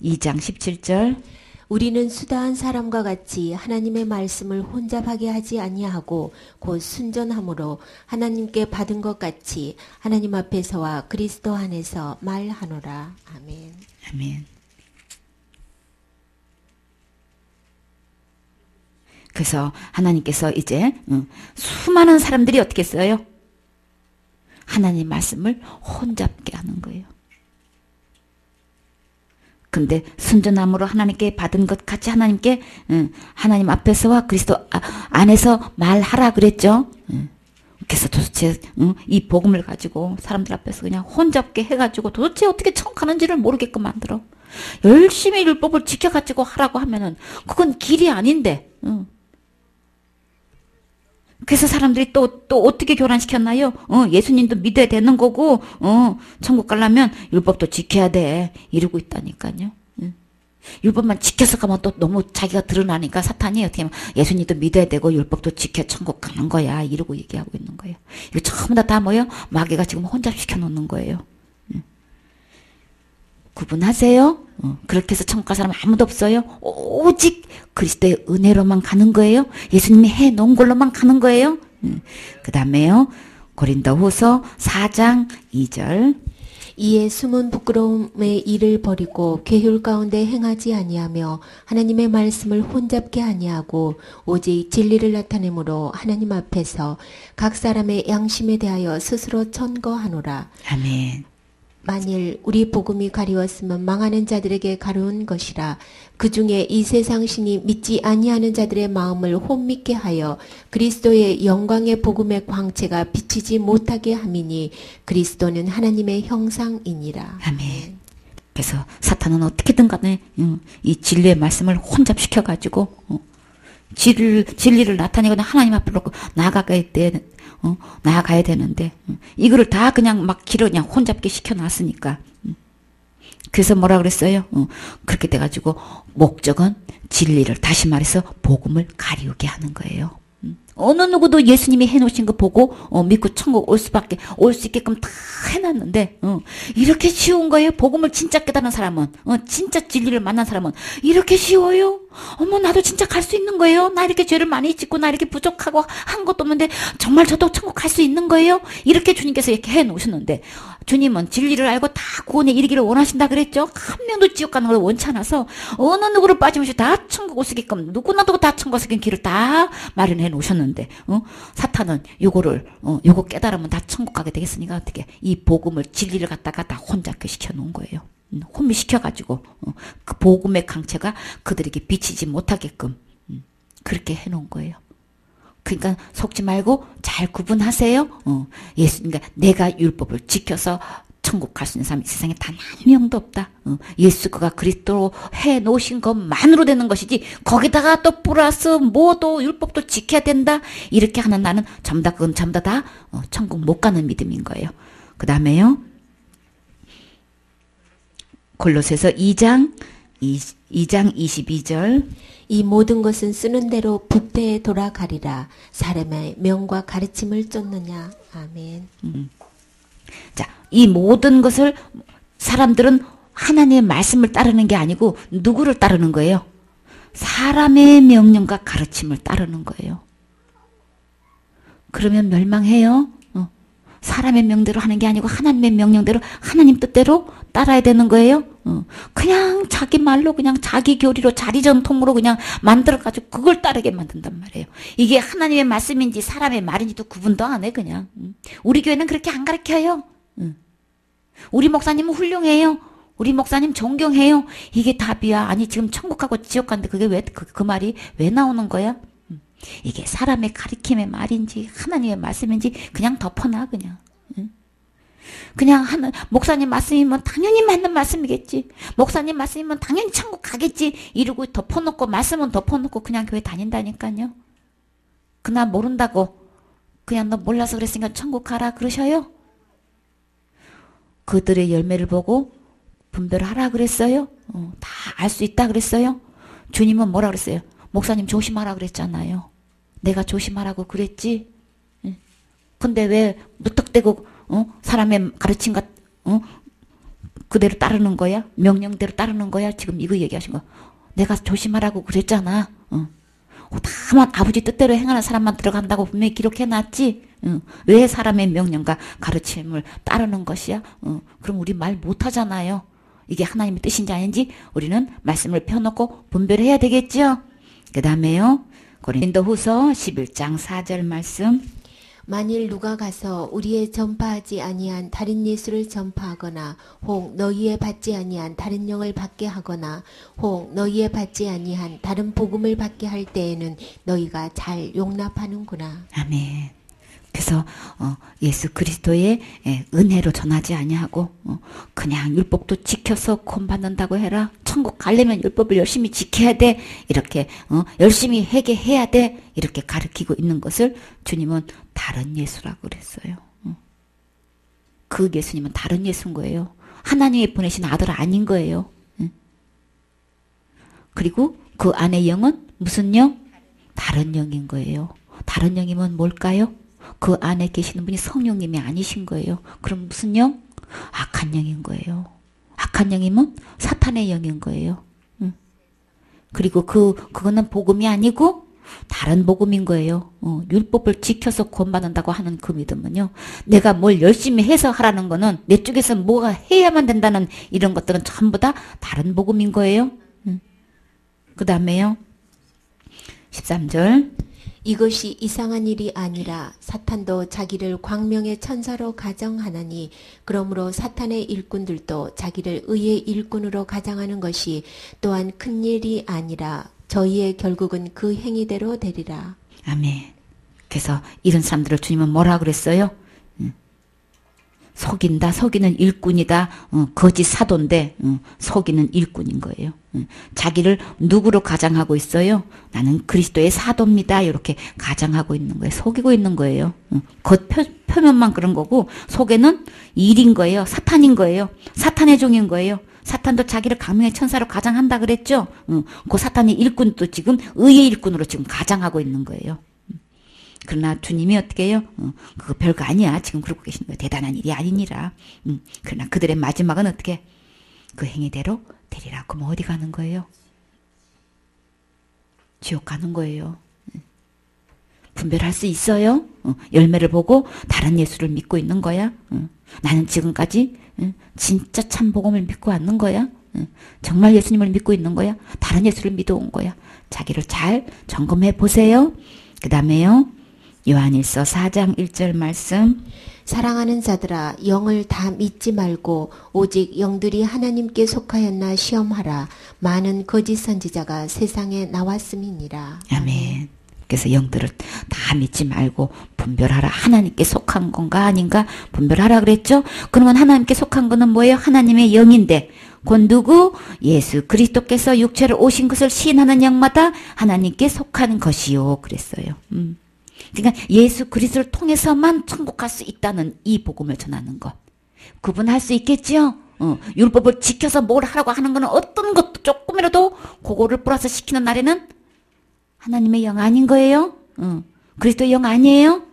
2장 17절. 우리는 수다한 사람과 같이 하나님의 말씀을 혼잡하게 하지 아니하고 곧 순전함으로 하나님께 받은 것 같이 하나님 앞에서와 그리스도 안에서 말하노라. 아멘. 아멘. 그래서 하나님께서 이제 수많은 사람들이 어떻게 했어요? 하나님 말씀을 혼잡게 하는 거예요. 근데 순전함으로 하나님께 받은 것 같이 하나님께 하나님 앞에서와 그리스도 안에서 말하라 그랬죠. 그래서 도대체 이 복음을 가지고 사람들 앞에서 그냥 혼잡게 해가지고 도대체 어떻게 천국 가는지를 모르게끔 만들어. 열심히 율법을 지켜가지고 하라고 하면은 그건 길이 아닌데. 그래서 사람들이 또 어떻게 교란시켰나요? 예수님도 믿어야 되는 거고, 천국 가려면 율법도 지켜야 돼. 이러고 있다니까요. 율법만 지켜서 가면 또 너무 자기가 드러나니까 사탄이 어떻게 하면 예수님도 믿어야 되고 율법도 지켜 천국 가는 거야. 이러고 얘기하고 있는 거예요. 이거 전부 다 뭐예요? 마귀가 지금 혼잡시켜 놓는 거예요. 구분하세요? 그렇게 해서 천국 갈 사람 아무도 없어요. 오직 그리스도의 은혜로만 가는 거예요. 예수님이 해놓은 걸로만 가는 거예요. 그 다음에요. 고린도후서 4장 2절. 이에 숨은 부끄러움의 일을 버리고 계율 가운데 행하지 아니하며 하나님의 말씀을 혼잡게 아니하고 오직 진리를 나타내므로 하나님 앞에서 각 사람의 양심에 대하여 스스로 천거하노라. 아멘. 만일 우리 복음이 가리웠으면 망하는 자들에게 가려운 것이라. 그 중에 이 세상 신이 믿지 아니하는 자들의 마음을 혼미케 하여 그리스도의 영광의 복음의 광채가 비치지 못하게 함이니 그리스도는 하나님의 형상이니라. 아멘. 그래서 사탄은 어떻게든 간에 이 진리의 말씀을 혼잡시켜가지고 진리를 나타내거나 하나님 앞으로 나아가야 되는데 이거를 다 그냥 막 길을 그냥 혼잡게 시켜놨으니까 그래서 뭐라 그랬어요? 그렇게 돼가지고 목적은 진리를 다시 말해서 복음을 가리우게 하는 거예요. 어느 누구도 예수님이 해놓으신 거 보고 믿고 천국 올 수 있게끔 다 해놨는데 이렇게 쉬운 거예요? 복음을 진짜 깨달은 사람은 진짜 진리를 만난 사람은 이렇게 쉬워요? 어머 나도 진짜 갈 수 있는 거예요? 나 이렇게 죄를 많이 짓고 나 이렇게 부족하고 한 것도 없는데 정말 저도 천국 갈 수 있는 거예요? 이렇게 주님께서 이렇게 해놓으셨는데 주님은 진리를 알고 다 구원에 이르기를 원하신다 그랬죠? 한 명도 지옥 가는 걸 원치 않아서 어느 누구를 빠짐없이 다 천국 올 수 있게끔 누구나 다 천국 올 수 있게끔 길을 다 마련해 놓으셨는데 사탄은 요거 깨달으면 다 천국 가게 되겠으니까 어떻게 이 복음을 진리를 갖다가 다 혼잡게 시켜놓은 거예요. 혼미시켜가지고 그 복음의 강체가 그들에게 비치지 못하게끔 그렇게 해놓은 거예요. 그러니까 속지 말고 잘 구분하세요. 그러니까 내가 율법을 지켜서 천국 갈 수 있는 사람이 세상에 단 한 명도 없다. 예수 그가 그리스도로 해놓으신 것만으로 되는 것이지 거기다가 또 플러스 뭐도 율법도 지켜야 된다. 이렇게 하는 나는 그건 전부 다 천국 못 가는 믿음인 거예요. 그 다음에요. 골로새서 2장 22절. 이 모든 것은 쓰는 대로 북대에 돌아가리라. 사람의 명과 가르침을 쫓느냐. 아멘. 자, 이 모든 것을 사람들은 하나님의 말씀을 따르는 게 아니고 누구를 따르는 거예요? 사람의 명령과 가르침을 따르는 거예요. 그러면 멸망해요. 사람의 명대로 하는 게 아니고 하나님의 명령대로 하나님 뜻대로 따라야 되는 거예요. 그냥 자기 말로 그냥 자기 교리로 자리전통으로 그냥 만들어가지고 그걸 따르게 만든단 말이에요. 이게 하나님의 말씀인지 사람의 말인지도 구분도 안 해 그냥. 우리 교회는 그렇게 안 가르쳐요. 우리 목사님은 훌륭해요. 우리 목사님 존경해요. 이게 답이야. 아니 지금 천국하고 지옥 가는데 그게 왜 그 말이 왜 나오는 거야? 이게 사람의 가르침의 말인지 하나님의 말씀인지 그냥 덮어놔 그냥. 그냥 목사님 말씀이면 당연히 맞는 말씀이겠지. 목사님 말씀이면 당연히 천국 가겠지. 이러고 덮어놓고 말씀은 덮어놓고 그냥 교회 다닌다니까요. 그나 모른다고 그냥 너 몰라서 그랬으니까 천국 가라 그러셔요? 그들의 열매를 보고 분별하라 그랬어요? 다 알 수 있다 그랬어요? 주님은 뭐라 그랬어요? 목사님 조심하라 그랬잖아요. 내가 조심하라고 그랬지? 근데 왜 무턱대고 사람의 가르침과 그대로 따르는 거야? 명령대로 따르는 거야? 지금 이거 얘기하신 거. 내가 조심하라고 그랬잖아. 다만 아버지 뜻대로 행하는 사람만 들어간다고 분명히 기록해놨지. 왜 사람의 명령과 가르침을 따르는 것이야? 그럼 우리 말 못하잖아요. 이게 하나님의 뜻인지 아닌지 우리는 말씀을 펴놓고 분별해야 되겠죠. 그 다음에요. 고린도후서 11장 4절 말씀. 만일 누가 가서 우리의 전파하지 아니한 다른 예수를 전파하거나 혹 너희의 받지 아니한 다른 영을 받게 하거나 혹 너희의 받지 아니한 다른 복음을 받게 할 때에는 너희가 잘 용납하는구나. 아멘. 그래서 예수 그리스도의 은혜로 전하지 아니하고 그냥 율법도 지켜서 구원받는다고 해라. 천국 가려면 율법을 열심히 지켜야 돼. 이렇게 열심히 회개해야 돼. 이렇게 가르치고 있는 것을 주님은 다른 예수라고 그랬어요. 그 예수님은 다른 예수인 거예요. 하나님이 보내신 아들 아닌 거예요. 그리고 그 안의 영은 무슨 영? 다른 영인 거예요. 다른 영이면 뭘까요? 그 안에 계시는 분이 성령님이 아니신 거예요. 그럼 무슨 영? 악한 영인 거예요. 악한 영이면 사탄의 영인 거예요. 그리고 그거는 복음이 아니고 다른 복음인 거예요. 율법을 지켜서 구원받는다고 하는 그 믿음은요. 내가 뭘 열심히 해서 하라는 거는 내 쪽에서 뭐가 해야만 된다는 이런 것들은 전부 다 다른 복음인 거예요. 그 다음에요. 13절. 이것이 이상한 일이 아니라 사탄도 자기를 광명의 천사로 가정하나니 그러므로 사탄의 일꾼들도 자기를 의의 일꾼으로 가정하는 것이 또한 큰 일이 아니라 저희의 결국은 그 행위대로 되리라. 아멘. 그래서 이런 사람들을 주님은 뭐라 그랬어요? 속인다, 속이는 일꾼이다, 거짓 사도인데 속이는 일꾼인 거예요. 자기를 누구로 가장하고 있어요? 나는 그리스도의 사도입니다. 이렇게 가장하고 있는 거예요. 속이고 있는 거예요. 겉 표면만 그런 거고 속에는 일인 거예요. 사탄인 거예요. 사탄의 종인 거예요. 사탄도 자기를 강명의 천사로 가장한다 그랬죠? 그 사탄의 일꾼도 지금 의의 일꾼으로 지금 가장하고 있는 거예요. 그러나 주님이 어떻게 해요? 그거 별거 아니야. 지금 그러고 계시는 거예요. 대단한 일이 아니니라. 그러나 그들의 마지막은 어떻게? 그 행위대로 되리라. 그럼 어디 가는 거예요? 지옥 가는 거예요. 분별할 수 있어요? 열매를 보고 다른 예수를 믿고 있는 거야? 나는 지금까지 진짜 참 복음을 믿고 왔는 거야? 정말 예수님을 믿고 있는 거야? 다른 예수를 믿어온 거야? 자기를 잘 점검해 보세요. 그 다음에요. 요한일서 4장 1절 말씀. 사랑하는 자들아 영을 다 믿지 말고 오직 영들이 하나님께 속하였나 시험하라. 많은 거짓 선지자가 세상에 나왔음이니라. 아멘. 그래서 영들을 다 믿지 말고 분별하라. 하나님께 속한 건가 아닌가 분별하라 그랬죠. 그러면 하나님께 속한 거는 뭐예요? 하나님의 영인데 곧 누구? 예수 그리스도께서 육체로 오신 것을 시인하는 영마다 하나님께 속한 것이요 그랬어요. 그러니까 예수 그리스도를 통해서만 천국 갈 수 있다는 이 복음을 전하는 것. 구분할 수 있겠죠? 율법을 지켜서 뭘 하라고 하는 거는 어떤 것도 조금이라도 그거를 플러스 시키는 날에는 하나님의 영 아닌 거예요? 그리스도의 영 아니에요?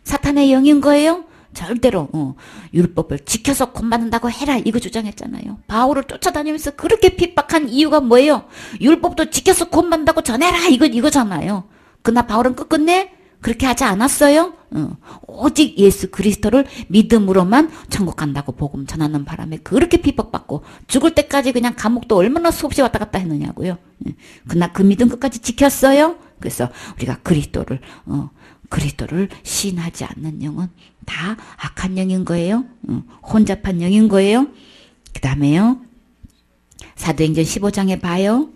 사탄의 영인 거예요? 절대로 율법을 지켜서 구원받는다고 해라 이거 주장했잖아요. 바울을 쫓아다니면서 그렇게 핍박한 이유가 뭐예요? 율법도 지켜서 구원받는다고 전해라 이거잖아요. 그러나 바울은 끝끝내 그렇게 하지 않았어요. 오직 예수 그리스도를 믿음으로만 천국 간다고 복음 전하는 바람에 그렇게 핍박받고 죽을 때까지 그냥 감옥도 얼마나 수없이 왔다 갔다 했느냐고요. 그러나 그 믿음 끝까지 지켰어요. 그래서 우리가 그리스도를 시인하지 않는 영은 다 악한 영인 거예요. 혼잡한 영인 거예요. 그 다음에요. 사도행전 15장에 봐요.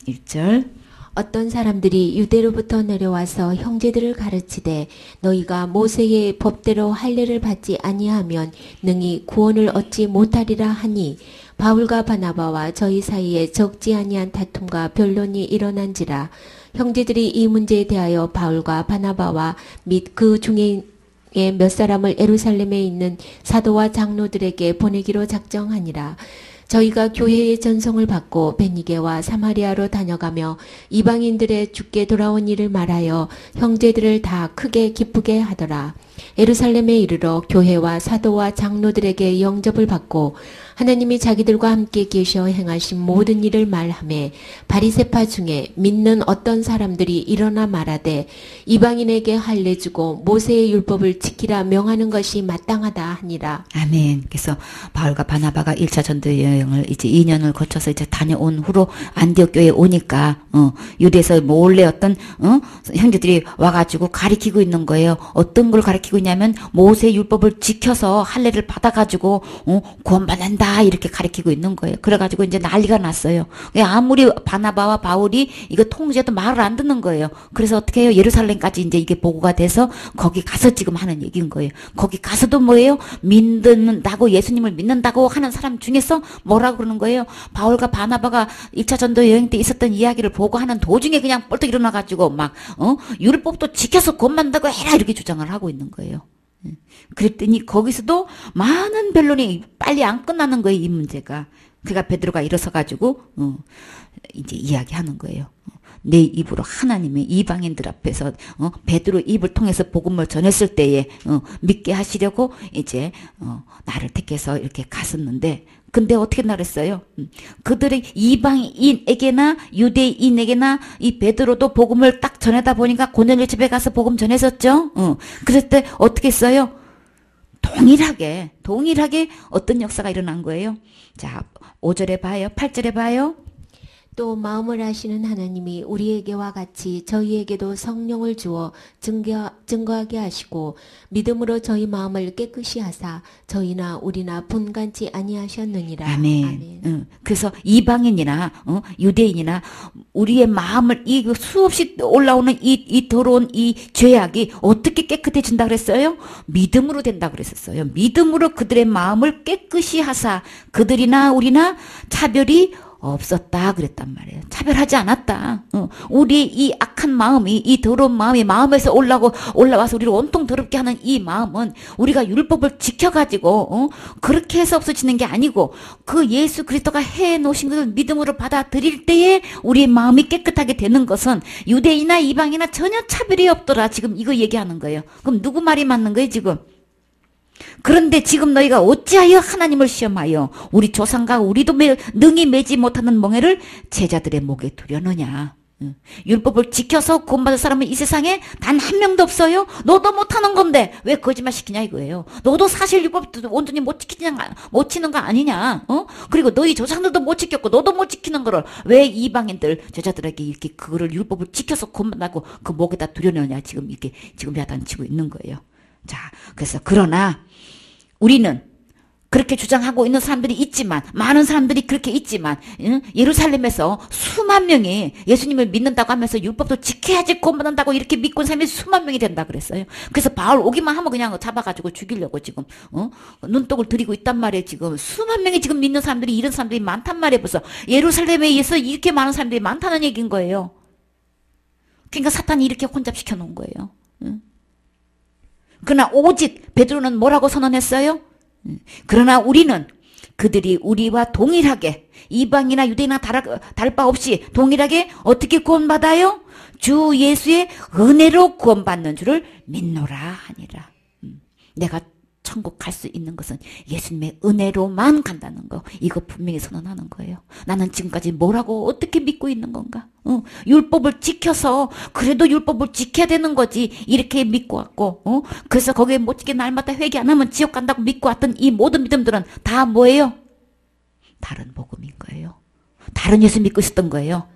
1절. 어떤 사람들이 유대로부터 내려와서 형제들을 가르치되 너희가 모세의 법대로 할례를 받지 아니하면 능히 구원을 얻지 못하리라 하니 바울과 바나바와 저희 사이에 적지 아니한 다툼과 변론이 일어난지라. 형제들이 이 문제에 대하여 바울과 바나바와 및 그 중에 몇 사람을 예루살렘에 있는 사도와 장로들에게 보내기로 작정하니라. 저희가 교회의 전송을 받고 베니게와 사마리아로 다녀가며 이방인들의 주께 돌아온 일을 말하여 형제들을 다 크게 기쁘게 하더라. 예루살렘에 이르러 교회와 사도와 장로들에게 영접을 받고 하나님이 자기들과 함께 계셔 행하신 모든 일을 말하며 바리새파 중에 믿는 어떤 사람들이 일어나 말하되 이방인에게 할례 주고 모세의 율법을 지키라 명하는 것이 마땅하다 하니라. 아멘. 그래서 바울과 바나바가 1차 전도 여행을 이제 2년을 거쳐서 이제 다녀온 후로 안디옥 교회에 오니까 유대에서 몰래 어떤 형제들이 와가지고 가리키고 있는 거예요. 어떤 걸 가리키고 있냐면 모세 율법을 지켜서 할례를 받아가지고 구원받는다 이렇게 가리키고 있는 거예요. 그래가지고 이제 난리가 났어요. 아무리 바나바와 바울이 이거 통제도 말을 안 듣는 거예요. 그래서 어떻게 해요? 예루살렘까지 이제 이게 보고가 돼서 거기 가서 지금 하는 얘기인 거예요. 거기 가서도 뭐예요? 믿는다고 예수님을 믿는다고 하는 사람 중에서 뭐라고 그러는 거예요? 바울과 바나바가 1차 전도 여행 때 있었던 이야기를 보고 하는 도중에 그냥 뻘떡 일어나가지고 막 율법도 지켜서 구원받는다고 해라 이렇게 주장을 하고 있는 거예요. 그랬더니 거기서도 많은 변론이 빨리 안 끝나는 거예요, 이 문제가. 그러니까 베드로가 일어서가지고 이제 이야기하는 거예요. 내 입으로 하나님의 이방인들 앞에서 베드로 입을 통해서 복음을 전했을 때에 믿게 하시려고 이제 나를 택해서 이렇게 갔었는데 근데 어떻게 나랬어요? 그들의 이방인에게나 유대인에게나 이 베드로도 복음을 딱 전하다 보니까 고넬료 집에 가서 복음 전했었죠. 그랬을 때 어떻게 했어요? 동일하게 어떤 역사가 일어난 거예요. 자, 5절에 봐요. 8절에 봐요. 또 마음을 아시는 하나님이 우리에게와 같이 저희에게도 성령을 주어 증거하게 하시고 믿음으로 저희 마음을 깨끗이 하사 저희나 우리나 분간치 아니하셨느니라. 아멘. 그래서 이방인이나 유대인이나 우리의 마음을 이 수없이 올라오는 이 더러운 이 죄악이 어떻게 깨끗해진다 그랬어요? 믿음으로 된다 그랬었어요. 믿음으로 그들의 마음을 깨끗이 하사 그들이나 우리나 차별이 없었다 그랬단 말이에요. 차별하지 않았다. 우리 이 악한 마음이 이 더러운 마음이 마음에서 올라와서 우리를 온통 더럽게 하는 이 마음은 우리가 율법을 지켜가지고 그렇게 해서 없어지는 게 아니고 그 예수 그리스도가 해놓으신 것을 믿음으로 받아들일 때에 우리의 마음이 깨끗하게 되는 것은 유대인이나 이방이나 전혀 차별이 없더라. 지금 이거 얘기하는 거예요. 그럼 누구 말이 맞는 거예요 지금? 그런데 지금 너희가 어찌하여 하나님을 시험하여 우리 조상과 우리도 능히 매지 못하는 멍에를 제자들의 목에 두려느냐. 율법을 지켜서 구원받을 사람은 이 세상에 단 한 명도 없어요. 너도 못하는 건데 왜 거짓말 시키냐 이거예요. 너도 사실 율법 온전히 못 지키는 거 아니냐. 그리고 너희 조상들도 못 지켰고 너도 못 지키는 거를 왜 이방인들 제자들에게 이렇게 그거를 율법을 지켜서 구원받고 그 목에다 두려느냐. 지금 이렇게 지금 야단치고 있는 거예요. 자, 그래서 그러나 우리는 그렇게 주장하고 있는 사람들이 있지만 많은 사람들이 그렇게 있지만 예루살렘에서 수만 명이 예수님을 믿는다고 하면서 율법도 지켜야지 구원받는다고 이렇게 믿고 있는 사람이 수만 명이 된다 그랬어요. 그래서 바울 오기만 하면 그냥 잡아가지고 죽이려고 지금 눈독을 들이고 있단 말이에요. 지금 수만 명이 지금 믿는 사람들이 이런 사람들이 많단 말이에요. 벌써 예루살렘에 의해서 이렇게 많은 사람들이 많다는 얘기인 거예요. 그러니까 사탄이 이렇게 혼잡시켜 놓은 거예요. 그러나 오직 베드로는 뭐라고 선언했어요? 그러나 우리는 그들이 우리와 동일하게 이방이나 유대인이나 다를 바 없이 동일하게 어떻게 구원받아요? 주 예수의 은혜로 구원받는 줄을 믿노라 하니라. 내가 천국 갈 수 있는 것은 예수님의 은혜로만 간다는 거. 이거 분명히 선언하는 거예요. 나는 지금까지 뭐라고 어떻게 믿고 있는 건가? 율법을 지켜서 그래도 율법을 지켜야 되는 거지. 이렇게 믿고 왔고 그래서 거기에 못 지켜 날마다 회개 안 하면 지옥 간다고 믿고 왔던 이 모든 믿음들은 다 뭐예요? 다른 복음인 거예요. 다른 예수 믿고 있었던 거예요.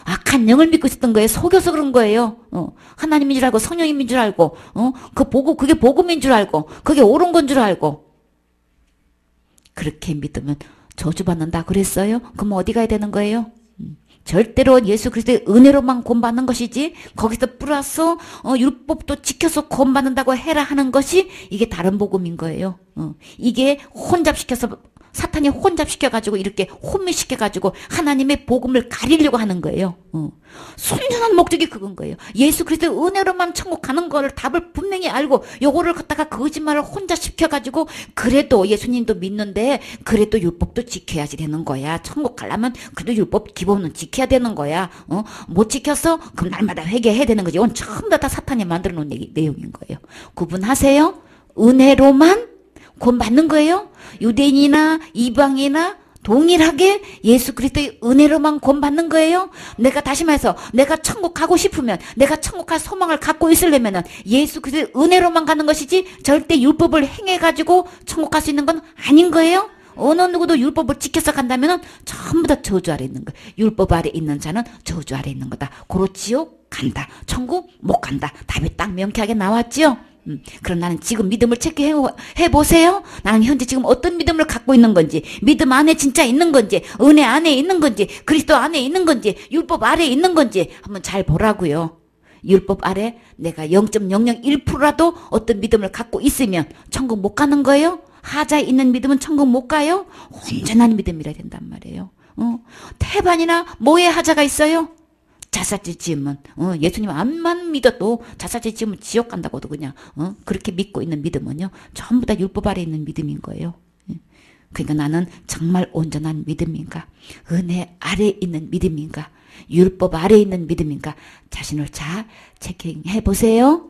악한 영을 믿고 있었던 거예요. 속여서 그런 거예요. 하나님인 줄 알고 성령님인 줄 알고 그게 복음인 줄 알고 그게 옳은 건 줄 알고 그렇게 믿으면 저주받는다 그랬어요. 그럼 어디 가야 되는 거예요? 절대로 예수 그리스도의 은혜로만 구원받는 것이지 거기서 플러스 율법도 지켜서 구원받는다고 해라 하는 것이 이게 다른 복음인 거예요. 이게 혼잡시켜서 사탄이 혼잡시켜가지고 이렇게 혼미시켜가지고 하나님의 복음을 가리려고 하는 거예요. 순전한 목적이 그건 거예요. 예수 그리스도의 은혜로만 천국 가는 거를 답을 분명히 알고 요거를 갖다가 거짓말을 혼자 시켜가지고 그래도 예수님도 믿는데 그래도 율법도 지켜야지 되는 거야. 천국 가려면 그래도 율법 기본은 지켜야 되는 거야. 못 지켜서 그럼 날마다 회개해야 되는 거지. 이건 전부 다 사탄이 만들어 놓은 내용인 거예요. 구분하세요. 은혜로만 구원받는 거예요. 유대인이나 이방이나 동일하게 예수 그리스도의 은혜로만 구원받는 거예요. 내가 다시 말해서 내가 천국 가고 싶으면 내가 천국 갈 소망을 갖고 있으려면 예수 그리스도의 은혜로만 가는 것이지 절대 율법을 행해가지고 천국 갈 수 있는 건 아닌 거예요. 어느 누구도 율법을 지켜서 간다면 전부 다 저주 아래 있는 거예요. 율법 아래 있는 자는 저주 아래 있는 거다. 고로 지옥 간다. 천국 못 간다. 답이 딱 명쾌하게 나왔지요. 그럼 나는 지금 믿음을 체크해 보세요. 나는 현재 지금 어떤 믿음을 갖고 있는 건지, 믿음 안에 진짜 있는 건지, 은혜 안에 있는 건지, 그리스도 안에 있는 건지, 율법 아래 있는 건지 한번 잘 보라고요. 율법 아래 내가 0.001%라도 어떤 믿음을 갖고 있으면 천국 못 가는 거예요. 하자에 있는 믿음은 천국 못 가요. 온전한 믿음이라 된단 말이에요. 태반이나 뭐에 하자가 있어요? 자살죄 지으면 예수님 안만 믿어도 자살죄 지으면 지옥 간다고도 그냥 그렇게 믿고 있는 믿음은요 전부 다 율법 아래 있는 믿음인 거예요. 그러니까 나는 정말 온전한 믿음인가, 은혜 아래 있는 믿음인가, 율법 아래 있는 믿음인가 자신을 잘 체킹해 보세요.